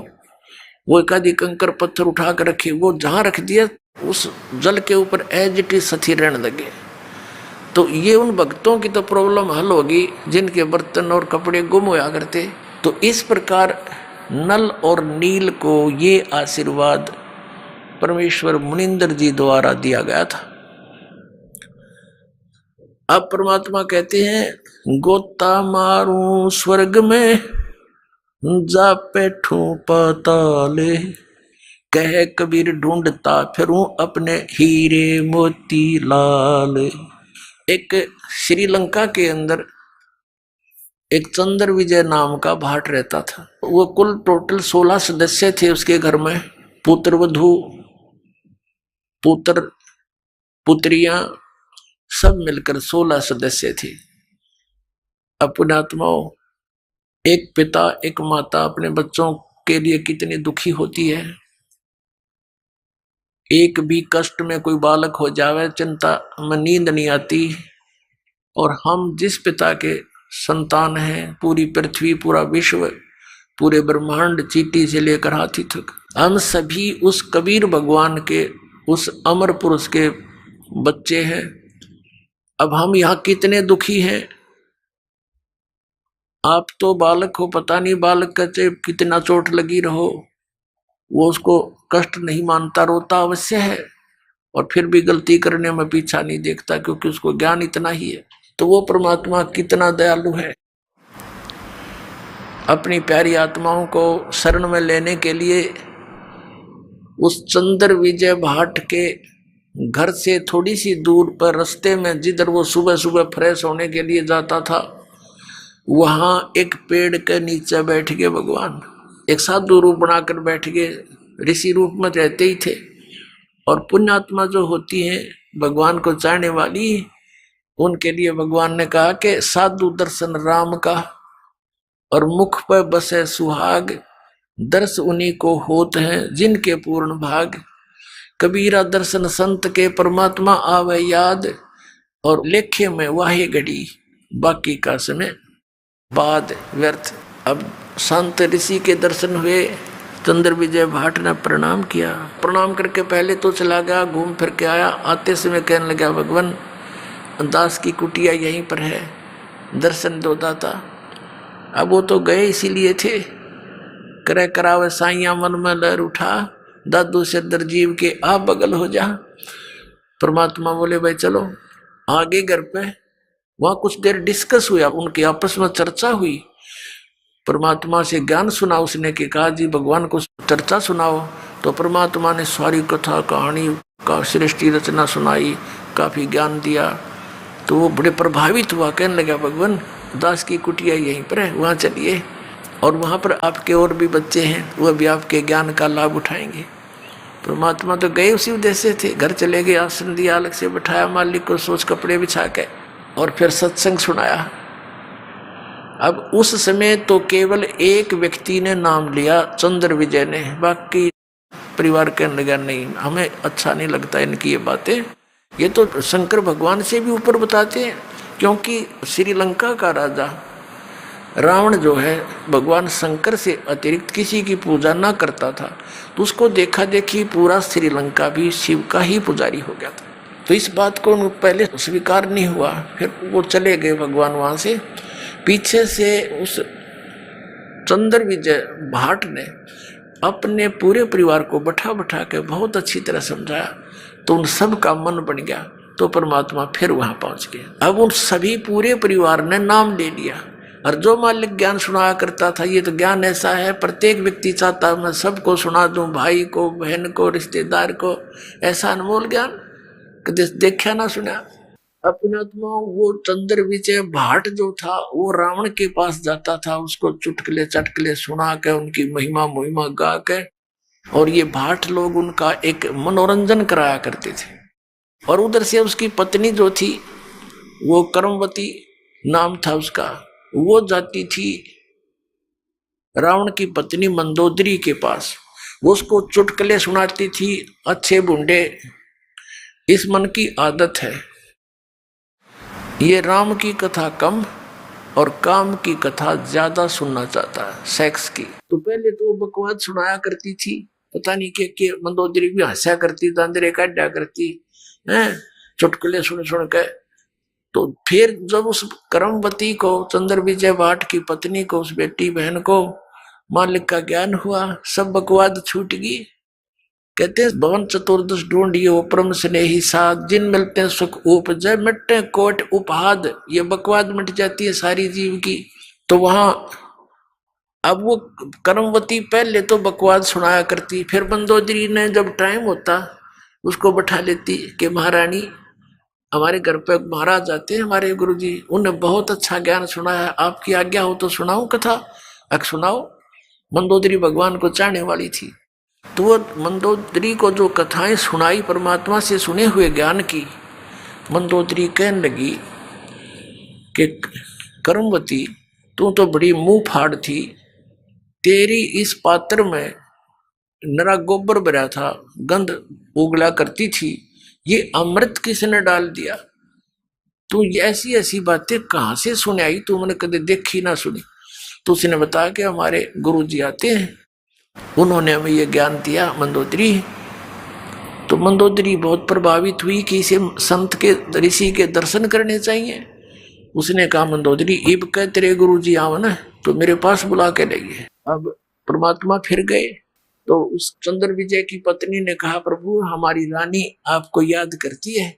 वो एक आधी कंकर पत्थर उठा कर रखे, वो जहां रख दिया उस जल के ऊपर एज इट इज सथी रहने लगे। तो ये उन भक्तों की तो प्रॉब्लम हल होगी जिनके बर्तन और कपड़े गुम होया करते। तो इस प्रकार नल और नील को ये आशीर्वाद परमेश्वर मुनिंदर जी द्वारा दिया गया था। अब परमात्मा कहते हैं गोता मारूं स्वर्ग में जा बैठूं पाताले, कह कबीर ढूंढता फिरूं अपने हीरे मोती लाल। एक श्रीलंका के अंदर एक चंद्र विजय नाम का भाट रहता था। वो कुल टोटल 16 सदस्य थे उसके घर में, पुत्र वधू पुत्र पुत्रियां सब मिलकर 16 सदस्य थे। अपने आत्माओं, एक पिता एक माता अपने बच्चों के लिए कितनी दुखी होती है। एक भी कष्ट में कोई बालक हो जावे चिंता में नींद नहीं आती। और हम जिस पिता के संतान हैं, पूरी पृथ्वी पूरा विश्व पूरे ब्रह्मांड चींटी से लेकर हाथी तक, हम सभी उस कबीर भगवान के उस अमर पुरुष के बच्चे हैं। अब हम यहाँ कितने दुखी हैं। आप तो बालक हो, पता नहीं बालक का चाहे कितना चोट लगी रहो, वो उसको कष्ट नहीं मानता, रोता अवश्य है, और फिर भी गलती करने में पीछा नहीं देखता, क्योंकि उसको ज्ञान इतना ही है। तो वो परमात्मा कितना दयालु है। अपनी प्यारी आत्माओं को शरण में लेने के लिए उस चंद्र विजय भाट के घर से थोड़ी सी दूर पर रास्ते में, जिधर वो सुबह सुबह फ्रेश होने के लिए जाता था, वहां एक पेड़ के नीचे बैठ गए भगवान। एक साधु रूप बनाकर बैठ गए, ऋषि रूप में रहते ही थे। और पुण्यात्मा जो होती हैं भगवान को चाहने वाली, उनके लिए भगवान ने कहा कि साधु दर्शन राम का और मुख पर बसे सुहाग, दर्श उन्हीं को होत हैं जिनके पूर्ण भाग। कबीरा दर्शन संत के परमात्मा आवे याद, और लेखे में वाहे घड़ी बाकी का समय बाद व्यर्थ। अब संत ऋषि के दर्शन हुए, चंद्र विजय भाट ने प्रणाम किया। प्रणाम करके पहले तो चला गया, घूम फिर के आया। आते समय कहने लगा, भगवान दास की कुटिया यहीं पर है, दर्शन दो दाता। अब वो तो गए इसीलिए थे, करे करावे साइया मन में लहर उठा, दादू से दरजीव के आप बगल हो जा। परमात्मा बोले, भाई चलो आगे घर पे। वहां कुछ देर डिस्कस हुआ, उनकी आपस में चर्चा हुई। परमात्मा से ज्ञान सुना उसने, कि कहा जी भगवान को चर्चा सुनाओ। तो परमात्मा ने सारी कथा कहानी का सृष्टि रचना सुनाई, काफी ज्ञान दिया। तो वो बड़े प्रभावित हुआ, कहने लगा, भगवान दास की कुटिया यहीं पर है, वहां चलिए, और वहां पर आपके और भी बच्चे हैं, वह भी आपके ज्ञान का लाभ उठाएंगे। परमात्मा तो गए उसी उद्देश्य से, घर चले गए, आसन दिया, अलग से बैठाया मालिक को, सोच कपड़े बिछा के, और फिर सत्संग सुनाया। अब उस समय तो केवल एक व्यक्ति ने नाम लिया, चंद्र विजय ने। बाकी परिवार कहने लगा, नहीं हमें अच्छा नहीं लगता इनकी ये बातें, ये तो शंकर भगवान से भी ऊपर बताते हैं। क्योंकि श्रीलंका का राजा रावण जो है, भगवान शंकर से अतिरिक्त किसी की पूजा ना करता था, तो उसको देखा देखी पूरा श्रीलंका भी शिव का ही पुजारी हो गया था। तो इस बात को उनको पहले स्वीकार नहीं हुआ। फिर वो चले गए भगवान वहां से। पीछे से उस चंद्र विजय भाट ने अपने पूरे परिवार को बैठा बैठा के बहुत अच्छी तरह समझाया, तो उन सब का मन बन गया। तो परमात्मा फिर वहां पहुंच गए। अब उन सभी पूरे परिवार ने नाम ले लिया। और जो मालिक ज्ञान सुनाया करता था, ये तो ज्ञान ऐसा है, प्रत्येक व्यक्ति चाहता मैं सबको सुना दूं, भाई को, बहन को, रिश्तेदार को, ऐसा अनमोल ज्ञान कभी देखा ना सुना। अपने आत्मा वो चंद्र विजय भाट जो था, वो रावण के पास जाता था, उसको चुटकले चटकले सुना के, उनकी महिमा मुहिमा गा के, और ये भाट लोग उनका एक मनोरंजन कराया करते थे। और उधर से उसकी पत्नी जो थी, वो कर्मवती नाम था उसका, वो जाती थी रावण की पत्नी मंदोदरी के पास, वो उसको चुटकले सुनाती थी, अच्छे बुंडे। इस मन की आदत है, ये राम की कथा कम और काम की कथा ज्यादा सुनना चाहता है, सेक्स की। तो पहले तो बकवाद सुनाया करती थी, पता नहीं के मंदोदरी भी हंसा करती, दांदरे काटा करती है, चुटकुले सुन सुन के। तो फिर जब उस कर्मवती को, चंद्र विजय भाट की पत्नी को, उस बेटी बहन को मालिक का ज्ञान हुआ, सब बकवाद छूट गई। कहते हैं भवन चतुर्दश ढूंढियो परम स्नेही साध, जिन मिलते हैं सुख उपजय, मिटते कोट उपहाद। ये बकवाद मिट जाती है सारी जीव की। तो वहां अब वो कर्मवती पहले तो बकवास सुनाया करती, फिर मंदोदरी ने जब टाइम होता उसको बैठा लेती कि महारानी हमारे घर पे महाराज आते हैं हमारे गुरुजी, उन्हें बहुत अच्छा ज्ञान सुना है, आपकी आज्ञा हो तो सुनाऊं कथा। अक सुनाओ। मंदोदरी भगवान को चाहने वाली थी, तो वो मंदोदरी को जो कथाएं सुनाई परमात्मा से सुने हुए ज्ञान की, मंदोदरी कहने लगी कि कर्मवती तू तो बड़ी मुंह फाड़ थी, तेरी इस पात्र में नरा गोबर भरा था, गंध उगला करती थी, ये अमृत किसने डाल दिया? तू ऐसी ऐसी बातें कहाँ से सुने आई, तू मैंने कभी देखी ना सुनी। तो उसने बताया कि हमारे गुरुजी आते हैं, उन्होंने हमें ये ज्ञान दिया मंदोदरी। तो मंदोदरी बहुत प्रभावित हुई कि इसे संत के ऋषि के दर्शन करने चाहिए। उसने कहा मंदोदरी इब कह तेरे गुरुजी आओ ना तो मेरे पास बुला के लाइए। अब परमात्मा फिर गए तो उस चंद्र विजय की पत्नी ने कहा प्रभु हमारी रानी आपको याद करती है,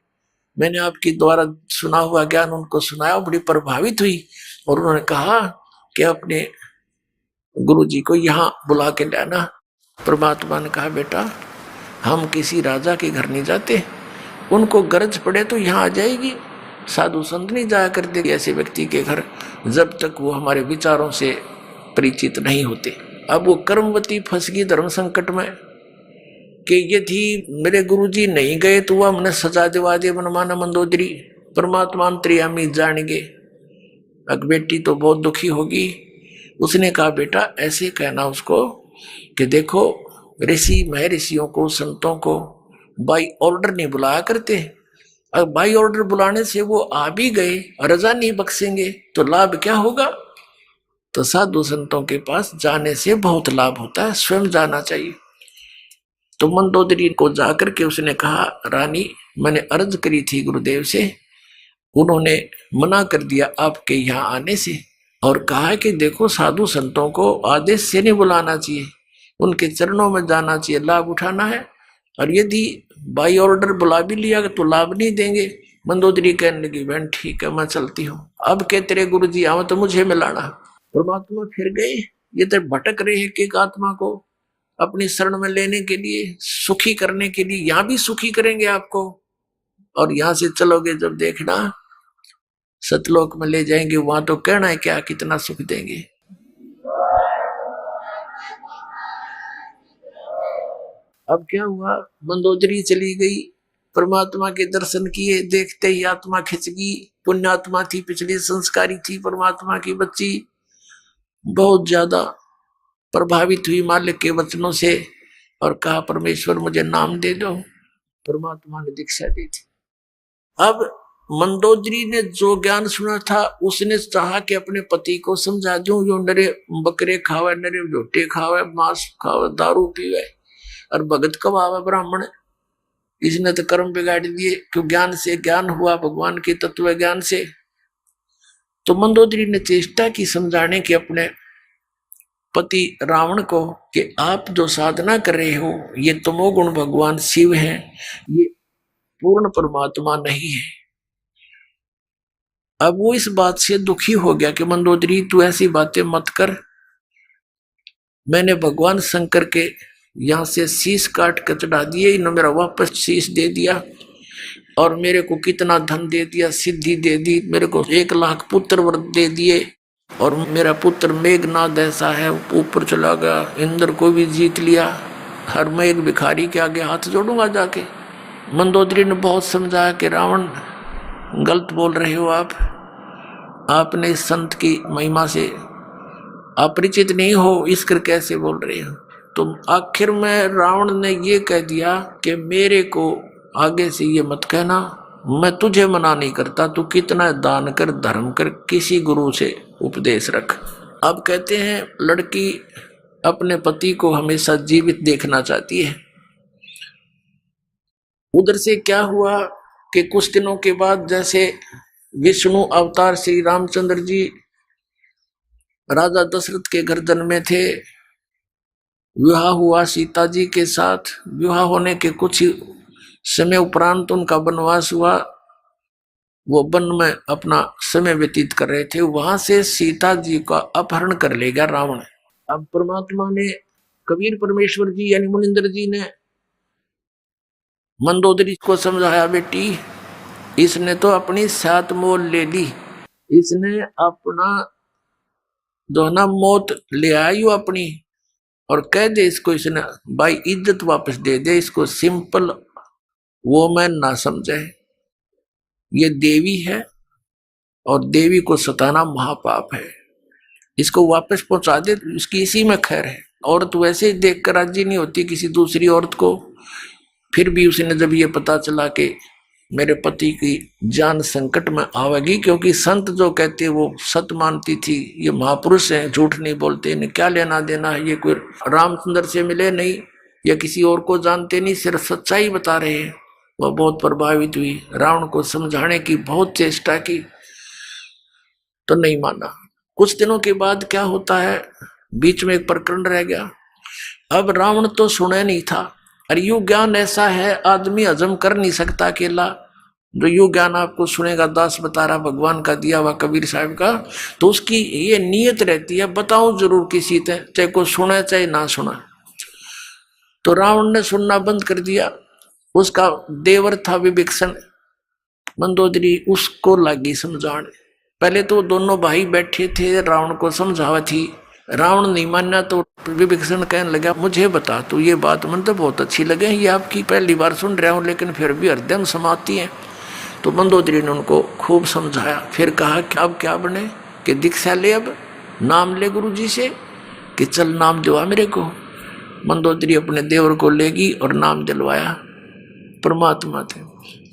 मैंने आपके द्वारा सुना हुआ ज्ञान उनको सुनाया, बड़ी प्रभावित हुई और उन्होंने कहा कि अपने गुरुजी को यहाँ बुला के लाना। परमात्मा ने कहा बेटा हम किसी राजा के घर नहीं जाते, उनको गरज पड़े तो यहाँ आ जाएगी, साधु संत नहीं जाया करते ऐसे व्यक्ति के घर जब तक वो हमारे विचारों से परिचित नहीं होते। अब वो कर्मवती फंस गई धर्म संकट में कि यदि मेरे गुरुजी नहीं गए तो वह हमने सजा दिवा दे मनमाना मंदोदरी, परमात्मा अंतर्यामी जान गए। अब बेटी तो बहुत दुखी होगी। उसने कहा बेटा ऐसे कहना उसको कि देखो ऋषि महर्षियों को संतों को बाई ऑर्डर नहीं बुलाया करते, अब बाई ऑर्डर बुलाने से वो आ भी गए रजा नहीं बख्शेंगे तो लाभ क्या होगा? तो साधु संतों के पास जाने से बहुत लाभ होता है, स्वयं जाना चाहिए। तो मंदोदरी को जाकर के उसने कहा रानी मैंने अर्ज करी थी गुरुदेव से, उन्होंने मना कर दिया आपके यहाँ आने से और कहा कि देखो साधु संतों को आदेश से नहीं बुलाना चाहिए, उनके चरणों में जाना चाहिए, लाभ उठाना है, और यदि बाई ऑर्डर बुला भी लिया तो लाभ नहीं देंगे। मंदोदरी कहने लगी बहन ठीक है मैं चलती हूँ, अब के तेरे गुरु जी आओ तो मुझे मिलाना। परमात्मा फिर गए, ये तो भटक रहे हैं कि आत्मा को अपनी शरण में लेने के लिए, सुखी करने के लिए, यहाँ भी सुखी करेंगे आपको और यहाँ से चलोगे जब देखना सतलोक में ले जाएंगे, वहां तो कहना है क्या कितना सुख देंगे। अब क्या हुआ मंदोदरी चली गई, परमात्मा के दर्शन किए, देखते ही आत्मा खिंच गई, पुण्यात्मा थी, पिछली संस्कारी थी, परमात्मा की बच्ची, बहुत ज्यादा प्रभावित हुई मालिक के वचनों से और कहा परमेश्वर मुझे नाम दे दो। परमात्मा ने दीक्षा दी थी। अब मंदोदरी ने जो ज्ञान सुना था उसने चाहा कि अपने पति को समझा दूं, जो नरे बकरे खावे, नरे झोटे खावे, मांस खावे, दारू पीवे और भगत कब आवे ब्राह्मण, इसने तो कर्म बिगाड़ दिए। क्यों? ज्ञान से ज्ञान हुआ भगवान के तत्व ज्ञान से। तो मंदोदरी ने चेष्टा की समझाने की अपने पति रावण को कि आप जो साधना कर रहे हो ये तमोगुण भगवान शिव हैं, ये पूर्ण परमात्मा नहीं है। अब वो इस बात से दुखी हो गया कि मंदोदरी तू ऐसी बातें मत कर, मैंने भगवान शंकर के यहाँ से शीश काट कर चढ़ा दिए, इन्होंने मेरा वापस शीश दे दिया और मेरे को कितना धन दे दिया, सिद्धि दे दी, मेरे को 1 लाख पुत्र वर दे दिए और मेरा पुत्र मेघनाद ऐसा है ऊपर चला गया, इंद्र को भी जीत लिया, हर मैं एक भिखारी के आगे हाथ जोड़ूंगा जाके। मंदोदरी ने बहुत समझाया कि रावण गलत बोल रहे हो आपने इस संत की महिमा से अपरिचित नहीं हो, इस कर कैसे बोल रहे हो। तो आखिर में रावण ने ये कह दिया कि मेरे को आगे से ये मत कहना, मैं तुझे मना नहीं करता, तू कितना दान कर धर्म कर, किसी गुरु से उपदेश रख। अब कहते हैं लड़की अपने पति को हमेशा जीवित देखना चाहती है। उधर से क्या हुआ कि कुछ दिनों के बाद जैसे विष्णु अवतार श्री रामचंद्र जी राजा दशरथ के घर जन्मे थे, विवाह हुआ सीता जी के साथ, विवाह होने के कुछ समय उपरांत उनका वनवास हुआ, वो वन में अपना समय व्यतीत कर रहे थे, वहां से सीता जी का अपहरण कर ले गया रावण। अब परमात्मा ने, कबीर परमेश्वर जी यानी मुनिंदर जी ने मंदोदरी को समझाया, बेटी इसने तो अपनी सात मोल ले ली, इसने अपना जो है ना मौत ले आई अपनी, और कह दे इसको, इसने भाई इज्जत वापस दे दे इसको, सिंपल वो मैं ना समझे, ये देवी है और देवी को सताना महापाप है, इसको वापस पहुंचा दे, इसकी इसी में खैर है। औरत वैसे ही देख कर राजी नहीं होती किसी दूसरी औरत को, फिर भी उसने जब ये पता चला कि मेरे पति की जान संकट में आवेगी, क्योंकि संत जो कहते वो सत मानती थी, ये महापुरुष हैं, झूठ नहीं बोलते, इन्हें क्या लेना देना है, ये कोई रामचंद्र से मिले नहीं या किसी और को जानते नहीं, सिर्फ सच्चाई बता रहे हैं। वह बहुत प्रभावित हुई, रावण को समझाने की बहुत चेष्टा की तो नहीं माना। कुछ दिनों के बाद क्या होता है, बीच में एक प्रकरण रह गया। अब रावण तो सुने नहीं था, और यू ज्ञान ऐसा है आदमी हजम कर नहीं सकता अकेला, जो यू ज्ञान आपको सुनेगा, दास बता रहा भगवान का दिया हुआ कबीर साहब का, तो उसकी ये नीयत रहती है बताऊं जरूर किसी से, चाहे को सुने चाहे ना सुना। तो रावण ने सुनना बंद कर दिया। उसका देवर था विभीषण, मंदोदरी उसको लगी समझाने। पहले तो दोनों भाई बैठे थे, रावण को समझावा थी, रावण नहीं माना तो विभीषण कहने लगा, मुझे बता तू ये बात, मन तो बहुत अच्छी लगे, ये आपकी पहली बार सुन रहा हूं, लेकिन फिर भी हृदय में समाती है। तो मंदोदरी ने उनको खूब समझाया, फिर कहा कि अब क्या बने, कि दीक्षा ले, अब नाम ले गुरु जी से, कि चल नाम दिलवा मेरे को। मंदोदरी अपने देवर को लेगी और नाम दिलवाया परमात्मा थे।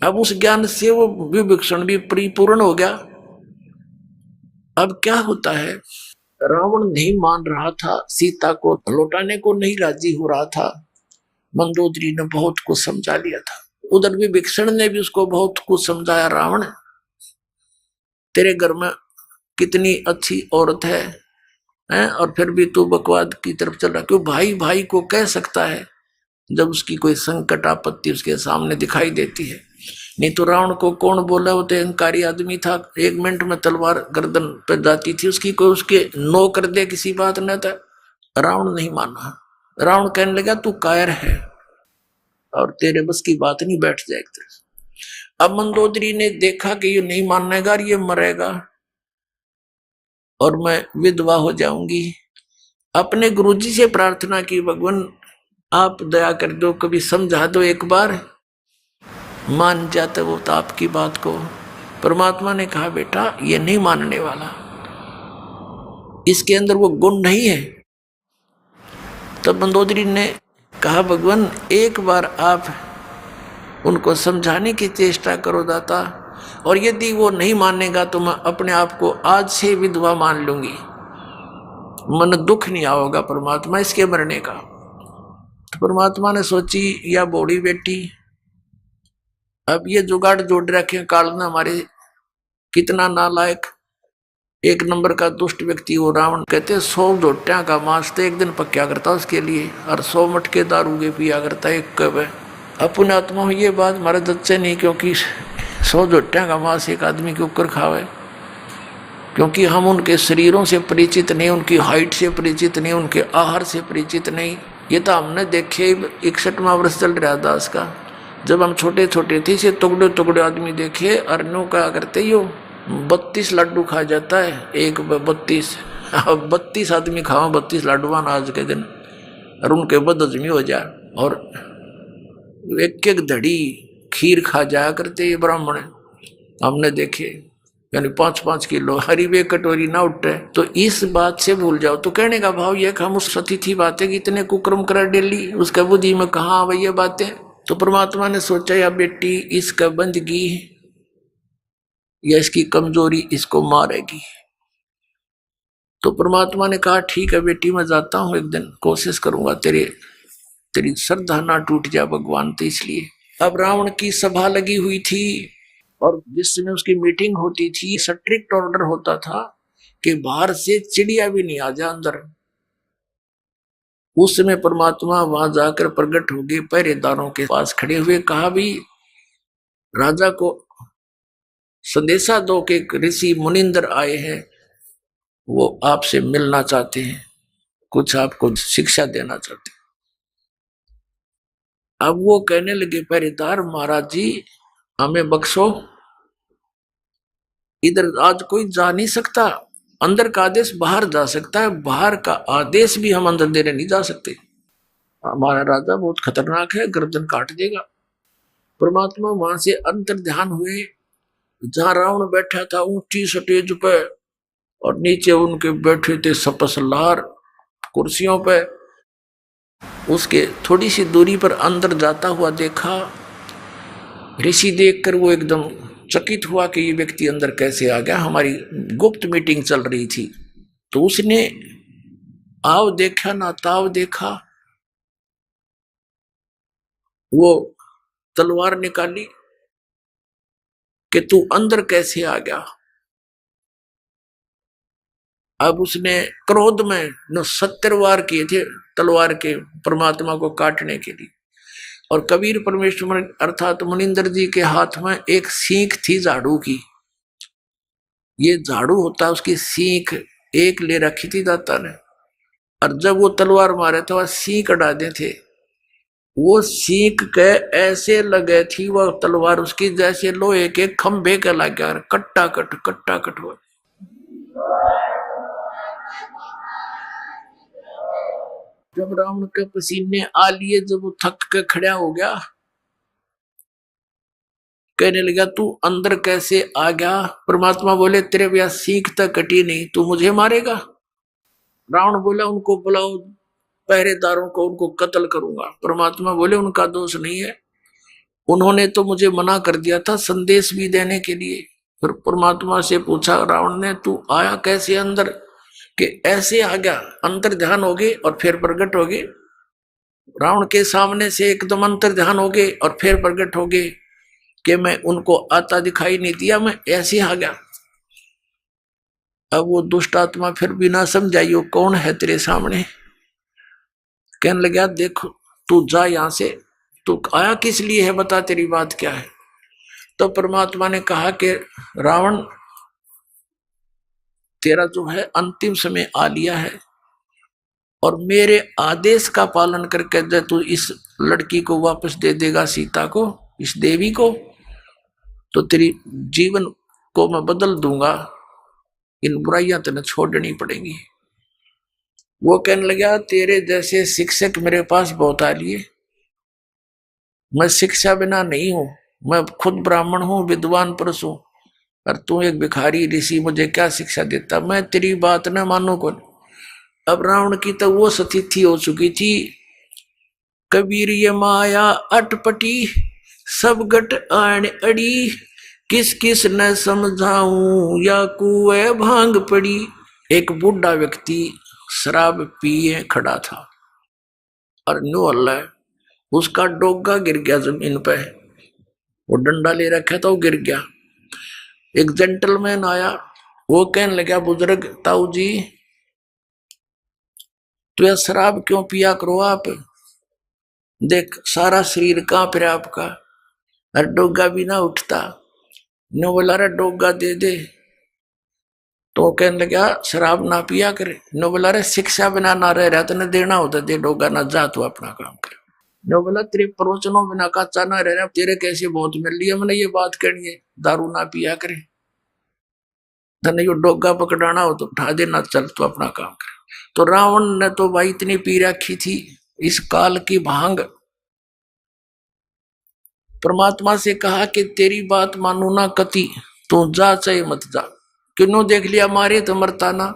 अब उस ज्ञान से वो विभीषण भी परिपूर्ण हो गया। अब क्या होता है, रावण नहीं मान रहा था, सीता को लौटाने को नहीं राजी हो रहा था, मंदोदरी ने बहुत कुछ समझा लिया था। उधर विभीषण ने भी उसको बहुत कुछ समझाया, रावण तेरे घर में कितनी अच्छी औरत है, और फिर भी तू बकवाद की तरफ चल रहा, क्यों भाई भाई को कह सकता है जब उसकी कोई संकट आपत्ति उसके सामने दिखाई देती है। नहीं तो रावण को कौन बोला, वो तो अहंकारी आदमी था, एक मिनट में तलवार गर्दन पर जाती थी उसकी, कोई उसके नो कर दे किसी बात न था। रावण नहीं माना, रावण कहने लगा तू कायर है और तेरे बस की बात नहीं, बैठ जाए एक तरह। अब मंदोदरी ने देखा कि ये नहीं मानेगा, ये मरेगा और मैं विधवा हो जाऊंगी। अपने गुरुजी से प्रार्थना की, भगवान आप दया कर दो, कभी समझा दो, एक बार मान जाते वो तो आपकी बात को। परमात्मा ने कहा बेटा ये नहीं मानने वाला, इसके अंदर वो गुण नहीं है। तब मंदोदरी ने कहा भगवान एक बार आप उनको समझाने की चेष्टा करो दाता, और यदि वो नहीं मानेगा तो मैं अपने आप को आज से विधवा मान लूंगी, मन दुख नहीं आओगा परमात्मा इसके मरने का। तो परमात्मा ने सोची या बूढ़ी बेटी, अब ये जुगाड़ जोड़ रखे कालना हमारे, कितना नालायक, एक नंबर का दुष्ट व्यक्ति वो रावण। कहते 100 झोटियां का मांस तो एक दिन पक्या करता उसके लिए, और 100 मटके दारू के पिया करता एक कब है। अपने आत्मा ये बात हमारे दच्चे नहीं, क्योंकि 100 झोटियां का मांस एक आदमी के ऊपर खावे, क्योंकि हम उनके शरीरों से परिचित नहीं, उनकी हाइट से परिचित नहीं, उनके आहार से परिचित नहीं। ये तो हमने देखे 61वां वर्ष चल रहा दास का, जब हम छोटे छोटे थे से टुकड़े टुकड़े आदमी देखे, अरनों का करते ही 32 लड्डू खा जाता है, एक 32 आदमी खाओ 32 लड्डुआन आज के दिन, और उनके बदहजमी हो जाए, और एक एक धड़ी खीर खा जाया करते ये ब्राह्मण हमने देखे, यानी 5-5 किलो हरी वे कटोरी ना उठे। तो इस बात से भूल जाओ। तो कहने का भाव यह कि हम उस अतिथि बातें कि इतने कुक्रम करा डेली, उसका बुद्धि में कहाँ आ ये बातें। तो परमात्मा ने सोचा या बेटी इसका बंदगी या इसकी कमजोरी इसको मारेगी। तो परमात्मा ने कहा ठीक है बेटी मैं जाता हूं, एक दिन कोशिश करूंगा तेरी श्रद्धा ना टूट जाए भगवान। तो इसलिए अब रावण की सभा लगी हुई थी, और जिस समय उसकी मीटिंग होती थी स्ट्रिक्ट ऑर्डर होता था कि बाहर से चिड़िया भी नहीं आ जा अंदर। उस समय परमात्मा वहां जाकर प्रकट हो गए, पहरेदारों के पास खड़े हुए, कहा भी राजा को संदेशा दो कि ऋषि मुनिंदर आए हैं, वो आपसे मिलना चाहते हैं। कुछ आपको शिक्षा देना चाहते। अब वो कहने लगे पहरेदार महाराज जी हमें बख्शो, इधर आज कोई जा नहीं सकता, अंदर का आदेश बाहर जा सकता है, बाहर का आदेश भी हम अंदर देने नहीं जा सकते, हमारा राजा बहुत खतरनाक है, गर्दन काट देगा। परमात्मा वहां से अंतर ध्यान हुए, जहां रावण बैठा था ऊंची स्टेज पे और नीचे उनके बैठे थे सपसलार कुर्सियों पे, उसके थोड़ी सी दूरी पर अंदर जाता हुआ देखा। ऋषि देखकर वो एकदम चकित हुआ कि ये व्यक्ति अंदर कैसे आ गया, हमारी गुप्त मीटिंग चल रही थी। तो उसने आव देखा ना ताव देखा, वो तलवार निकाली कि तू अंदर कैसे आ गया। अब उसने क्रोध में न 70 वार किए थे तलवार के परमात्मा को काटने के लिए। और कबीर परमेश्वर अर्थात मुनिंदर जी के हाथ में एक सीख थी झाड़ू की, ये झाड़ू होता है उसकी सीख एक ले रखी थी दाता ने, और जब वो तलवार मारे तो वह सीख डाले थे, वो सीख के ऐसे लगे थी वो तलवार उसकी जैसे लोहे के खंभे के लगा, कट्टा कट हुआ। जब रावण के पसीने आ लिए, जब वो थक के खड़ा हो गया, कहने लगा तू अंदर कैसे आ गया। परमात्मा बोले तेरे ब्याह सीख तक कटी नहीं, तू मुझे मारेगा। रावण बोला उनको बुलाओ पहरेदारों को, उनको कत्ल करूंगा। परमात्मा बोले उनका दोष नहीं है, उन्होंने तो मुझे मना कर दिया था संदेश भी देने के लिए। फिर परमात्मा से पूछा रावण ने तू आया कैसे अंदर, कि ऐसे आ गया, अंतर ध्यान हो गए और फिर प्रकट हो गए। रावण के सामने से एकदम अंतर ध्यान हो गए और फिर प्रकट हो गए कि मैं उनको आता दिखाई नहीं दिया, मैं ऐसे आ गया। अब वो दुष्ट आत्मा फिर भी ना समझाई वो कौन है तेरे सामने, कहने लगा देखो तू जा यहां से, तू आया किस लिए है, बता तेरी बात क्या है। तो परमात्मा ने कहा कि रावण तेरा जो है अंतिम समय आ लिया है, और मेरे आदेश का पालन करके जब तू इस लड़की को वापस दे देगा, सीता को, इस देवी को, तो तेरी जीवन को मैं बदल दूंगा, इन बुराइयां तेने छोड़नी पड़ेंगी। वो कहने लगा तेरे जैसे शिक्षक मेरे पास बहुत आ लिए, मैं शिक्षा बिना नहीं हूं, मैं खुद ब्राह्मण हूं, विद्वान पुरुष हूं, और तू एक भिखारी ऋषि, मुझे क्या शिक्षा देता, मैं तेरी बात ना मानू कौन। अब रावण की तो वो स्थिति हो चुकी थी, कबीर ये माया अटपटी सब गट आण अड़ी, किस किस न समझाऊं या कुएं भांग पड़ी। एक बूढ़ा व्यक्ति शराब पिए खड़ा था और नो अल्लाह उसका डोगा गिर गया जमीन पे, वो डंडा ले रखा था, वो गिर गया। एक जेंटलमैन आया, वो कहने लगा बुजुर्ग ताऊ जी तो यह शराब क्यों पिया करो आप, देख सारा शरीर कांप रहा आपका, और डोगा भी ना उठता। नो बोला रे डोगा दे दे, तो कहने लगा शराब ना पिया करे। नो बोला रे शिक्षा बिना ना रह रहा तो देना होता दे डोगा, ना जा तू अपना काम कर। नो बोला तेरे प्रवचनों बिना कच्चा ना रह रहा, तेरे कैसे बहुत मिल लिया, मैंने ये बात कहनी है, दारू ना पिया करे, धने यो डोगा पकड़ाना हो तो उठा देना, चल तू अपना काम कर। तो रावण ने तो भाई इतनी पी रखी थी इस काल की भांग। परमात्मा से कहा कि तेरी बात मानू ना कति, तू जा चाहे मत जा, क्यों देख लिया मारे तो मरता ना,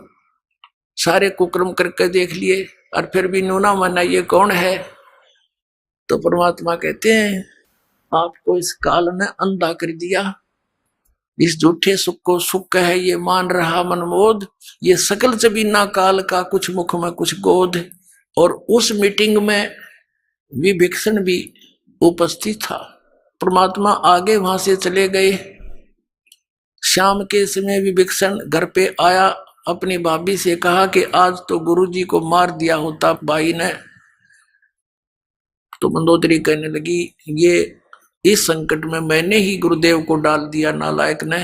सारे कुक्रम करके देख लिए और फिर भी नूना माना, ये कौन है। तो परमात्मा कहते हैं आपको इस काल ने अंधा कर दिया, इस झूठे सुख को सुख है ये मान रहा मनमोद, ये सकल जबीना काल का कुछ मुख में कुछ गोद। और उस मीटिंग में विभीषण भी उपस्थित था। परमात्मा आगे वहां से चले गए। शाम के समय विभीषण घर पे आया, अपनी भाभी से कहा कि आज तो गुरुजी को मार दिया होता भाई ने। तो मंदोदरी कहने लगी ये इस संकट में मैंने ही गुरुदेव को डाल दिया नालायक ने,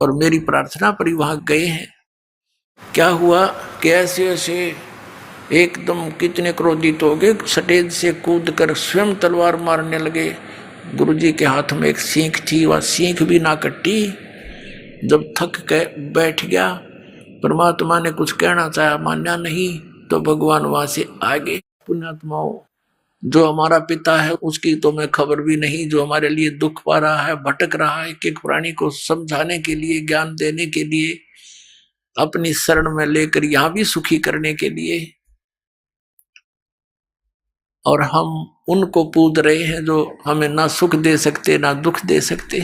और मेरी प्रार्थना पर ही वहां गए हैं। क्या हुआ कि ऐसे ऐसे एकदम कितने क्रोधित हो गए, स्टेज से कूद कर स्वयं तलवार मारने लगे। गुरुजी के हाथ में एक सींख थी, वह सींख भी ना कटी। जब थक के बैठ गया, परमात्मा ने कुछ कहना चाहा, मान्या नहीं, तो भगवान वहां से आ गए। पुण्यात्माओं, जो हमारा पिता है उसकी तो मैं खबर भी नहीं, जो हमारे लिए दुख पा रहा है, भटक रहा है, एक प्राणी को समझाने के लिए, ज्ञान देने के लिए, अपनी शरण में लेकर यहां भी सुखी करने के लिए, और हम उनको पूज रहे हैं जो हमें ना सुख दे सकते ना दुख दे सकते।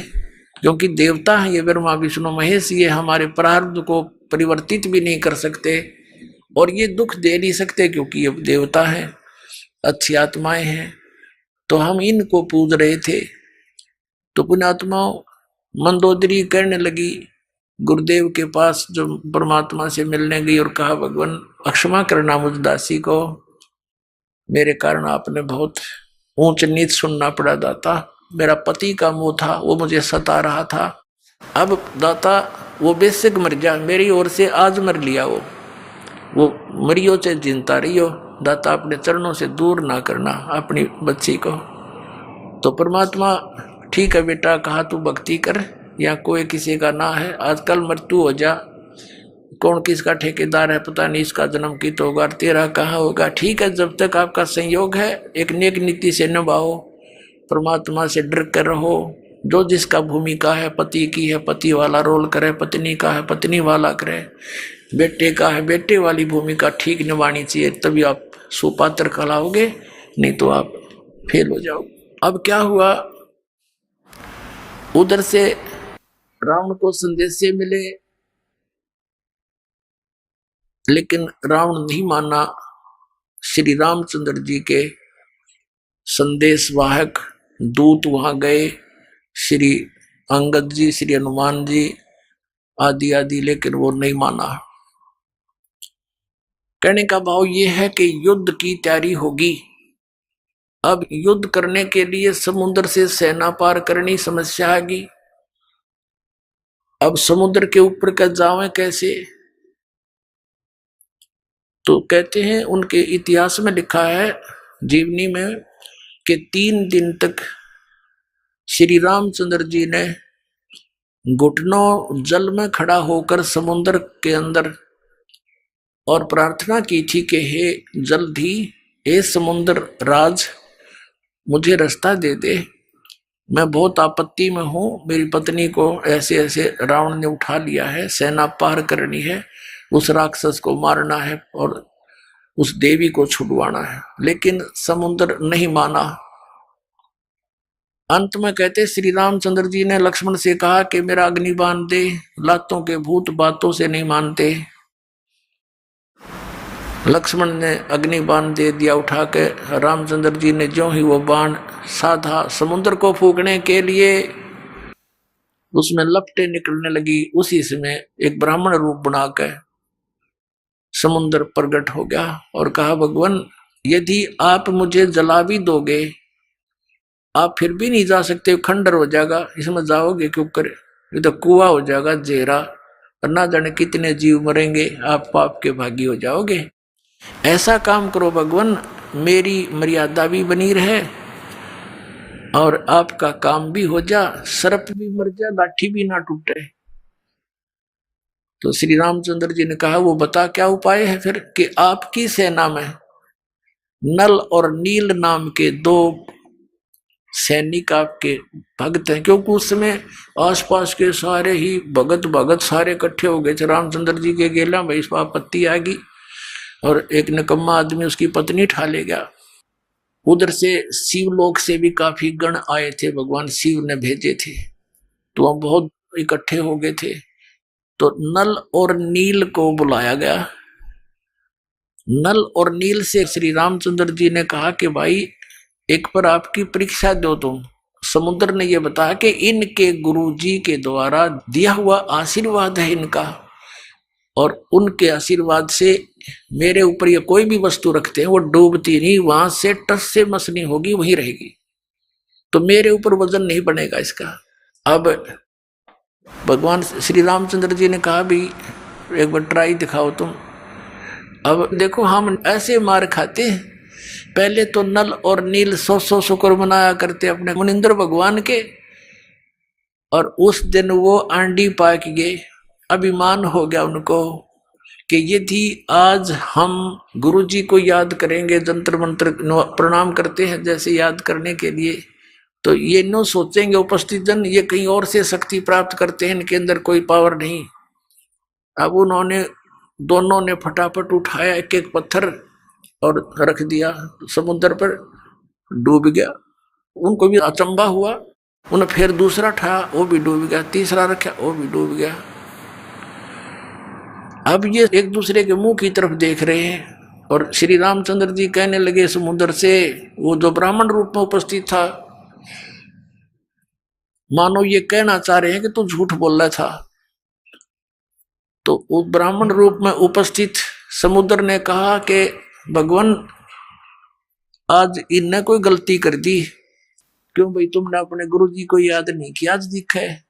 क्योंकि देवता है ये ब्रह्मा विष्णु महेश, ये हमारे प्रारब्ध को परिवर्तित भी नहीं कर सकते और ये दुख दे नहीं सकते, क्योंकि ये देवता है, अच्छी आत्माएं हैं। तो हम इनको पूज रहे थे। तो पुण्यात्माओं, मंदोदरी कहने लगी गुरुदेव के पास, जो परमात्मा से मिलने गई, और कहा, भगवान क्षमा करना मुझ दासी को, मेरे कारण आपने बहुत ऊंच नीच सुनना पड़ा दाता। मेरा पति का मोह था, वो मुझे सता रहा था। अब दाता वो बेशक मर जा, मेरी ओर से आज मर लिया, वो मरियो से जिंदा रहियो, दाता अपने चरणों से दूर ना करना अपनी बच्ची को। तो परमात्मा, ठीक है बेटा, कहा तू भक्ति कर, या कोई किसी का ना है, आजकल मृत्यु हो जा, कौन किसका ठेकेदार है पता नहीं, इसका जन्म की तो होगा, तेरा कहाँ होगा। ठीक है, जब तक आपका संयोग है एक नेक नीति से निभाओ, परमात्मा से डर कर रहो। जो जिसका भूमिका है, पति की है पति वाला रोल करे, पत्नी का है पत्नी वाला करे, बेटे का है बेटे वाली भूमिका ठीक निभानी चाहिए, तभी आप सुपात्र कहलाओगे, नहीं तो आप फेल हो जाओ। अब क्या हुआ, उधर से रावण को संदेश मिले, लेकिन रावण नहीं माना। श्री रामचंद्र जी के संदेशवाहक दूत वहां गए, श्री अंगद जी, श्री हनुमान जी आदि आदि, लेकिन वो नहीं माना। कहने का भाव ये है कि युद्ध की तैयारी होगी। अब युद्ध करने के लिए समुद्र से सेना पार करनी समस्या आएगी। अब समुद्र के ऊपर का जावे कैसे, तो कहते हैं उनके इतिहास में लिखा है जीवनी में कि 3 दिन तक श्री रामचंद्र जी ने घुटनों जल में खड़ा होकर समुद्र के अंदर और प्रार्थना की थी कि हे जल्दी, हे समुद्र राज, मुझे रास्ता दे दे, मैं बहुत आपत्ति में हूं, मेरी पत्नी को ऐसे ऐसे रावण ने उठा लिया है, सेना पार करनी है, उस राक्षस को मारना है और उस देवी को छुड़वाना है। लेकिन समुद्र नहीं माना। अंत में कहते श्री रामचंद्र जी ने लक्ष्मण से कहा कि मेरा अग्निबाण दे, लातों के भूत बातों से नहीं मानते। लक्ष्मण ने अग्निबाण दे दिया उठा के। रामचंद्र जी ने जो ही वो बाण साधा समुद्र को फूकने के लिए, उसमें लपटें निकलने लगी। उसी समय एक ब्राह्मण रूप बनाकर समुद्र प्रकट हो गया और कहा, भगवान यदि आप मुझे जला भी दोगे, आप फिर भी नहीं जा सकते, खंडर हो जाएगा, इसमें जाओगे क्यों करे, ये तो कुआं हो जाएगा जेरा, और ना जाने कितने जीव मरेंगे, आप पाप के भागी हो जाओगे। ऐसा काम करो भगवान, मेरी मर्यादा भी बनी रहे और आपका काम भी हो जा, सर्प भी मर जाए, लाठी भी ना टूटे। तो श्री रामचंद्र जी ने कहा, वो बता क्या उपाय है फिर, कि आपकी सेना में नल और नील नाम के 2 सैनिक आपके भक्त हैं। क्योंकि उस समय आसपास के सारे ही भगत सारे इकट्ठे हो गए थे रामचंद्र जी के गेला में। इस पर आपत्ति आ गई और एक निकम्मा आदमी उसकी पत्नी ठा ले गया। उधर से शिवलोक से भी काफी गण आए थे, भगवान शिव ने भेजे थे, तो हम बहुत इकट्ठे हो गए थे। तो नल और नील को बुलाया गया। नल और नील से श्री रामचंद्र जी ने कहा कि भाई एक पर आपकी परीक्षा दो तुम। समुद्र ने यह बताया कि इनके गुरुजी के द्वारा दिया हुआ आशीर्वाद है इनका, और उनके आशीर्वाद से मेरे ऊपर ये कोई भी वस्तु रखते हैं वो डूबती नहीं, वहां से टस से मस नहीं होगी, वहीं रहेगी, तो मेरे ऊपर वजन नहीं बनेगा इसका। अब भगवान श्री रामचंद्र जी ने कहा भी एक बार ट्राई दिखाओ तुम। अब देखो हम ऐसे मार खाते हैं। पहले तो नल और नील 100 शुक्र मनाया करते अपने मुनिंद्र भगवान के, और उस दिन वो आंडी पाक गए। अभिमान हो गया उनको कि यदि आज हम गुरु जी को याद करेंगे, जंतर मंत्र प्रणाम करते हैं जैसे याद करने के लिए, तो ये नो सोचेंगे उपस्थित जन ये कहीं और से शक्ति प्राप्त करते हैं, इनके अंदर कोई पावर नहीं। अब उन्होंने दोनों ने फटाफट उठाया एक एक पत्थर और रख दिया समुद्र पर, डूब गया। उनको भी अचंभा हुआ। उन्हें फिर दूसरा उठाया, वो भी डूब गया। तीसरा रखा, वो भी डूब गया। अब ये एक दूसरे के मुंह की तरफ देख रहे हैं और श्री रामचंद्र जी कहने लगे समुद्र से, वो जो ब्राह्मण रूप में उपस्थित था, मानो ये कहना चाह रहे हैं कि तू झूठ बोल रहा था। तो उस ब्राह्मण रूप में उपस्थित समुद्र ने कहा कि भगवान आज इनने कोई गलती कर दी, क्यों भाई तुमने अपने गुरु जी को याद नहीं किया, आज दिखा है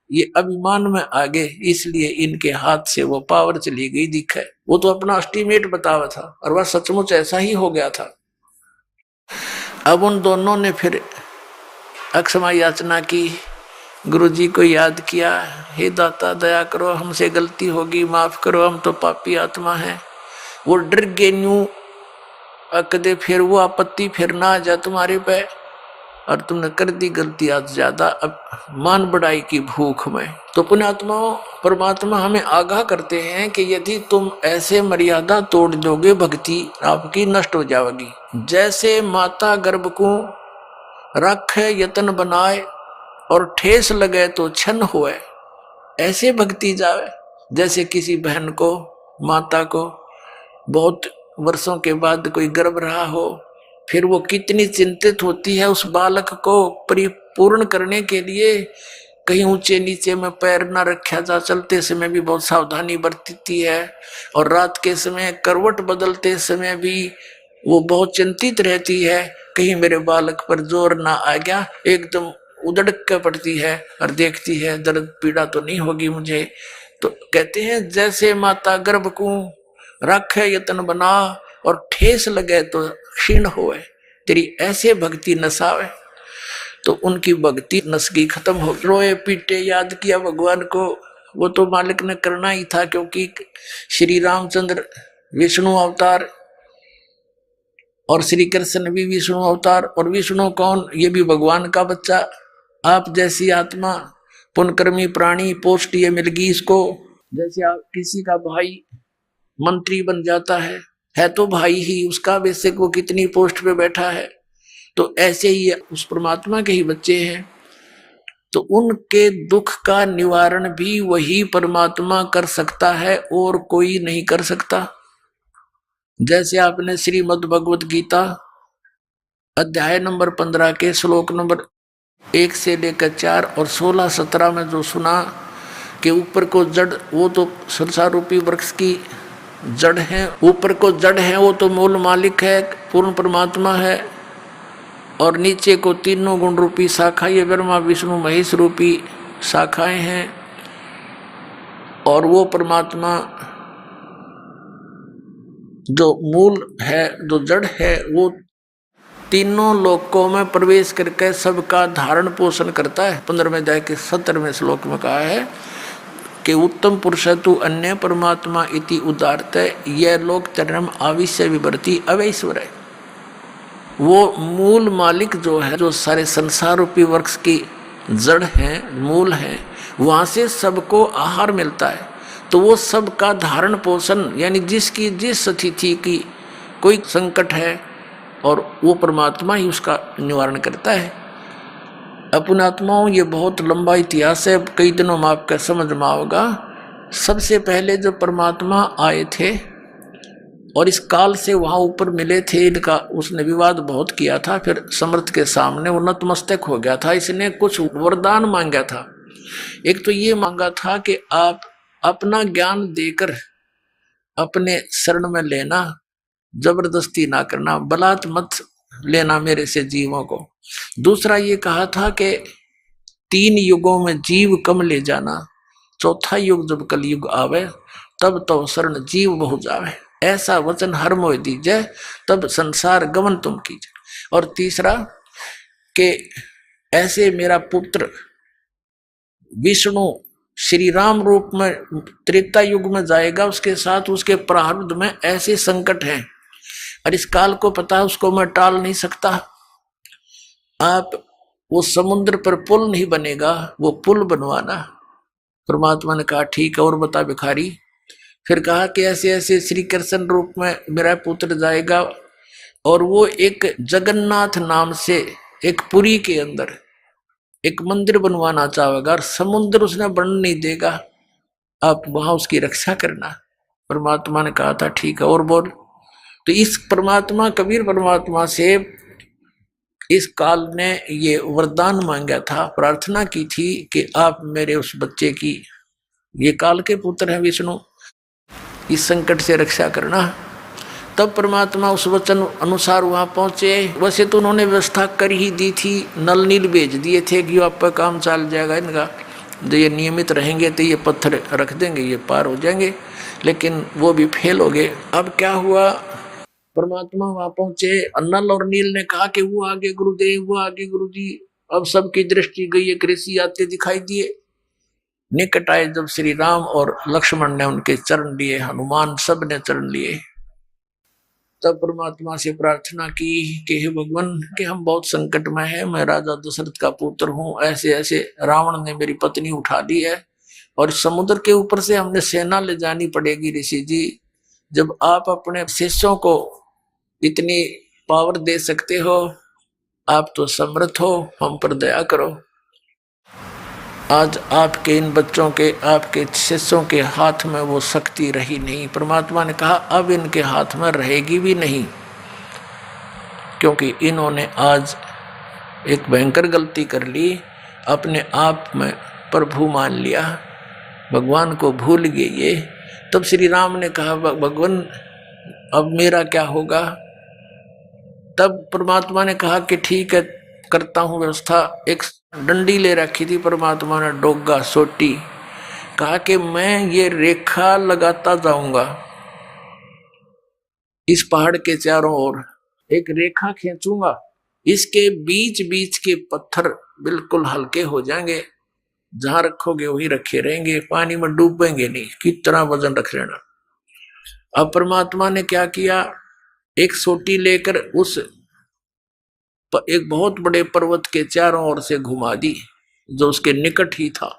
ये अभिमान में आ गए, इसलिए इनके हाथ से वो पावर चली गई दिखा है। वो तो अपना एस्टीमेट बतावा था और वह सचमुच ऐसा ही हो गया था। अब उन दोनों ने फिर अक्षमा याचना की, गुरु जी को याद किया, हे दाता दया करो, हमसे गलती होगी, माफ करो, हम तो पापी आत्मा है। वो डर गए न्यू कदे फिर वो आपत्ति फिर ना आ जाए तुम्हारे पे, और तुमने कर दी गलती आज ज्यादा, अब मान बढ़ाई की भूख में। तो पुण्यात्माओं परमात्मा हमें आगाह करते हैं कि यदि तुम ऐसे मर्यादा तोड़ दोगे भक्ति आपकी नष्ट हो जाएगी। जैसे माता गर्भ को रखे यतन बनाए और ठेस लगे तो छन होए, ऐसे भक्ति जावे। जैसे किसी बहन को, माता को बहुत वर्षों के बाद कोई गर्भ रहा हो, फिर वो कितनी चिंतित होती है उस बालक को परिपूर्ण करने के लिए, कहीं ऊंचे नीचे में पैर न रखा जा, चलते समय भी बहुत सावधानी बरतती है, और रात के समय करवट बदलते समय भी वो बहुत चिंतित रहती है, कहीं मेरे बालक पर जोर ना आ गया। एकदम उधड़क के पड़ती है और देखती है दर्द पीड़ा तो नहीं होगी मुझे। तो कहते हैं जैसे माता गर्भ को रखे यतन बना और ठेस लगे तो क्षीण होए, तेरी ऐसे भक्ति नसावे। तो उनकी भक्ति नसगी खत्म हो, रोए पीटे याद किया भगवान को। वो तो मालिक ने करना ही था, क्योंकि श्री रामचंद्र विष्णु अवतार और श्री कृष्ण भी विष्णु अवतार, और विष्णु कौन, ये भी भगवान का बच्चा। आप जैसी आत्मा पुण्यकर्मी प्राणी, पोस्ट ये मिल गई इसको। जैसे आप किसी का भाई मंत्री बन जाता है तो भाई ही उसका, वैसे वो कितनी पोस्ट पे बैठा है, तो ऐसे ही उस परमात्मा के ही बच्चे हैं। तो उनके दुख का निवारण भी वही परमात्मा कर सकता है और कोई नहीं कर सकता। जैसे आपने श्रीमद् भगवत गीता अध्याय नंबर 15 के श्लोक नंबर 1 से लेकर 4 और 16-17 में जो सुना कि ऊपर को जड़, वो तो संसार रूपी वृक्ष की जड़ है, ऊपर को जड़ है वो तो मूल मालिक है, पूर्ण परमात्मा है, और नीचे को तीनों गुण रूपी शाखा, ये ब्रह्मा विष्णु महेश रूपी शाखाएं हैं। और वो परमात्मा जो मूल है, जो जड़ है, वो तीनों लोकों में प्रवेश करके सबका धारण पोषण करता है। 15वें अध्याय के 17वें श्लोक में कहा है कि उत्तम पुरुष तु अन्य परमात्मा इति उदारत, यह लोक चरम आविश्य विवर्ती अवैश्वर है। वो मूल मालिक जो है, जो सारे संसार रूपी वृक्ष की जड़ है, मूल है, वहां से सबको आहार मिलता है। तो वो सबका धारण पोषण, यानी जिसकी जिस स्थिति की कोई संकट है, और वो परमात्मा ही उसका निवारण करता है। अपनात्माओं ये बहुत लंबा इतिहास है, कई दिनों में आपका समझ में आओगा। सबसे पहले जो परमात्मा आए थे और इस काल से वहां ऊपर मिले थे, इनका उसने विवाद बहुत किया था। फिर समर्थ के सामने वो नतमस्तक हो गया था। इसने कुछ वरदान मांगा था। एक तो ये मांगा था कि आप अपना ज्ञान देकर अपने शरण में लेना, जबरदस्ती ना करना, बलात् मत लेना मेरे से जीवों को। दूसरा ये कहा था कि 3 युगों में जीव कम ले जाना, चौथा युग जब कलयुग आवे तब तो शरण जीव बहु जावे, ऐसा वचन हर मोह दीजय, तब संसार गमन तुम कीजिए। और तीसरा कि ऐसे मेरा पुत्र विष्णु श्री राम रूप में त्रेता युग में जाएगा, उसके साथ उसके प्रारब्ध में ऐसे संकट हैं और इस काल को पता है, उसको मैं टाल नहीं सकता। आप वो समुद्र पर पुल नहीं बनेगा, वो पुल बनवाना। परमात्मा ने कहा ठीक है, और बता भिखारी। फिर कहा कि ऐसे ऐसे श्री कृष्ण रूप में मेरा पुत्र जाएगा और वो एक जगन्नाथ नाम से एक पुरी के अंदर एक मंदिर बनवाना चाहेगा और समुद्र उसने बन नहीं देगा, आप वहां उसकी रक्षा करना। परमात्मा ने कहा था ठीक है, और बोल। तो इस परमात्मा कबीर परमात्मा से इस काल ने ये वरदान मांगा था, प्रार्थना की थी कि आप मेरे उस बच्चे की, ये काल के पुत्र हैं विष्णु, इस संकट से रक्षा करना। तब परमात्मा उस वचन अनुसार वहां पहुंचे। वैसे तो उन्होंने व्यवस्था कर ही दी थी, नल नील भेज दिए थे कि आप पर काम चल जाएगा इनका, जो ये नियमित रहेंगे तो ये पत्थर रख देंगे, ये पार हो जाएंगे, लेकिन वो भी फेल हो गए। अब क्या हुआ, परमात्मा वहां पहुंचे, नल और नील ने कहा कि वो आगे गुरुदेव, वो आगे गुरुजी। अब सबकी दृष्टि गई, एक ऋषि आते दिखाई दिए। निकट आए जब श्री राम और लक्ष्मण ने उनके चरण लिए, हनुमान सब ने चरण लिए, तब परमात्मा से प्रार्थना की कि हे भगवान, कि हम बहुत संकट में हैं, मैं राजा दशरथ का पुत्र हूँ, ऐसे ऐसे रावण ने मेरी पत्नी उठा ली है और समुद्र के ऊपर से हमने सेना ले जानी पड़ेगी। ऋषि जी, जब आप अपने शिष्यों को इतनी पावर दे सकते हो, आप तो समर्थ हो, हम पर दया करो। आज आपके इन बच्चों के, आपके शिष्यों के हाथ में वो शक्ति रही नहीं। परमात्मा ने कहा अब इनके हाथ में रहेगी भी नहीं, क्योंकि इन्होंने आज एक भयंकर गलती कर ली, अपने आप में प्रभु मान लिया, भगवान को भूल गए ये। तब श्री राम ने कहा भगवान अब मेरा क्या होगा। तब परमात्मा ने कहा कि ठीक है, करता हूं व्यवस्था। एक डंडी ले रखी थी परमात्मा ने, डोगा सोटी, कहा कि मैं ये रेखा लगाता जाऊंगा इस पहाड़ के चारों ओर, एक रेखा खींचूंगा, इसके बीच बीच के पत्थर बिल्कुल हल्के हो जाएंगे, जहां रखोगे वही रखे रहेंगे, पानी में डूबेंगे नहीं, कितना वजन रख लेना। अब परमात्मा ने क्या किया, एक सोटी लेकर उस एक बहुत बड़े पर्वत के चारों ओर से घुमा दी, जो उसके निकट ही था,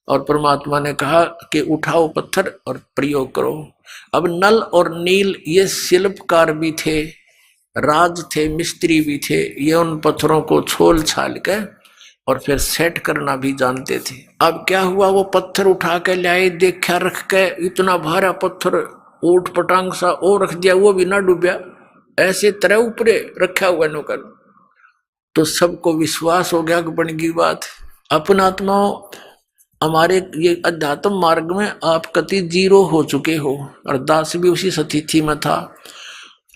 और परमात्मा ने कहा कि उठाओ पत्थर और प्रयोग करो। अब नल और नील ये शिल्पकार भी थे, राज थे, मिस्त्री भी थे, ये उन पत्थरों को छोल छाल के और फिर सेट करना भी जानते थे। अब क्या हुआ, वो पत्थर उठा के लाए, देखा रख के, इतना भारा पत्थर ऊट पटांग सा और रख दिया, वो भी ना डूबया, ऐसे तरह ऊपरे रखा हुआ नौकर। तो सबको विश्वास हो गया कि बन गई बात। अपन आत्मा हमारे ये अध्यात्म मार्ग में आप कति जीरो हो चुके हो, और दास भी उसी स्थिति में था।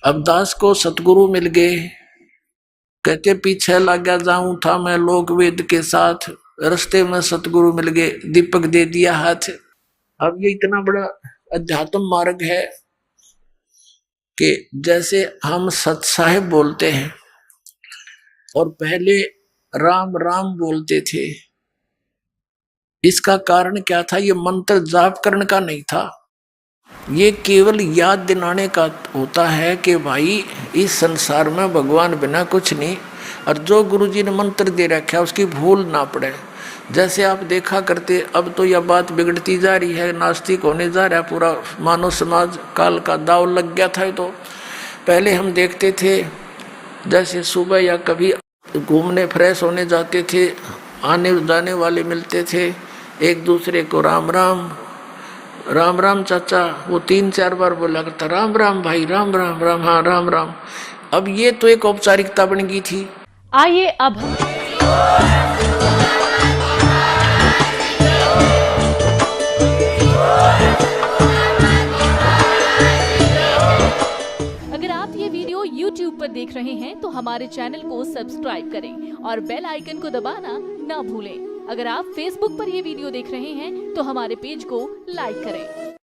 अब दास को सतगुरु मिल गए, कहते पीछे लगा जाऊं था मैं लोक वेद के साथ, रास्ते में सतगुरु मिल गए, दीपक दे दिया हाथ। अब ये इतना बड़ा अध्यात्म मार्ग है कि जैसे हम सत साहिब बोलते हैं और पहले राम राम बोलते थे, इसका कारण क्या था, ये मंत्र जाप करने का नहीं था, ये केवल याद दिलाने का होता है कि भाई इस संसार में भगवान बिना कुछ नहीं, और जो गुरुजी ने मंत्र दे रखा है उसकी भूल ना पड़े। जैसे आप देखा करते, अब तो यह बात बिगड़ती जा रही है, नास्तिक होने जा रहा है पूरा मानव समाज, काल का दाव लग गया था। तो पहले हम देखते थे जैसे सुबह या कभी घूमने फ्रेश होने जाते थे, आने जाने वाले मिलते थे, एक दूसरे को राम राम राम राम चाचा, वो 3-4 बार बोला करता, राम राम भाई, राम राम राम, हाँ राम राम। अब ये तो एक औपचारिकता बन गई थी। आइए अब हम अगर आप ये वीडियो YouTube पर देख रहे हैं तो हमारे चैनल को सब्सक्राइब करें और बेल आइकन को दबाना ना भूलें। अगर आप Facebook पर ये वीडियो देख रहे हैं तो हमारे पेज को लाइक करें।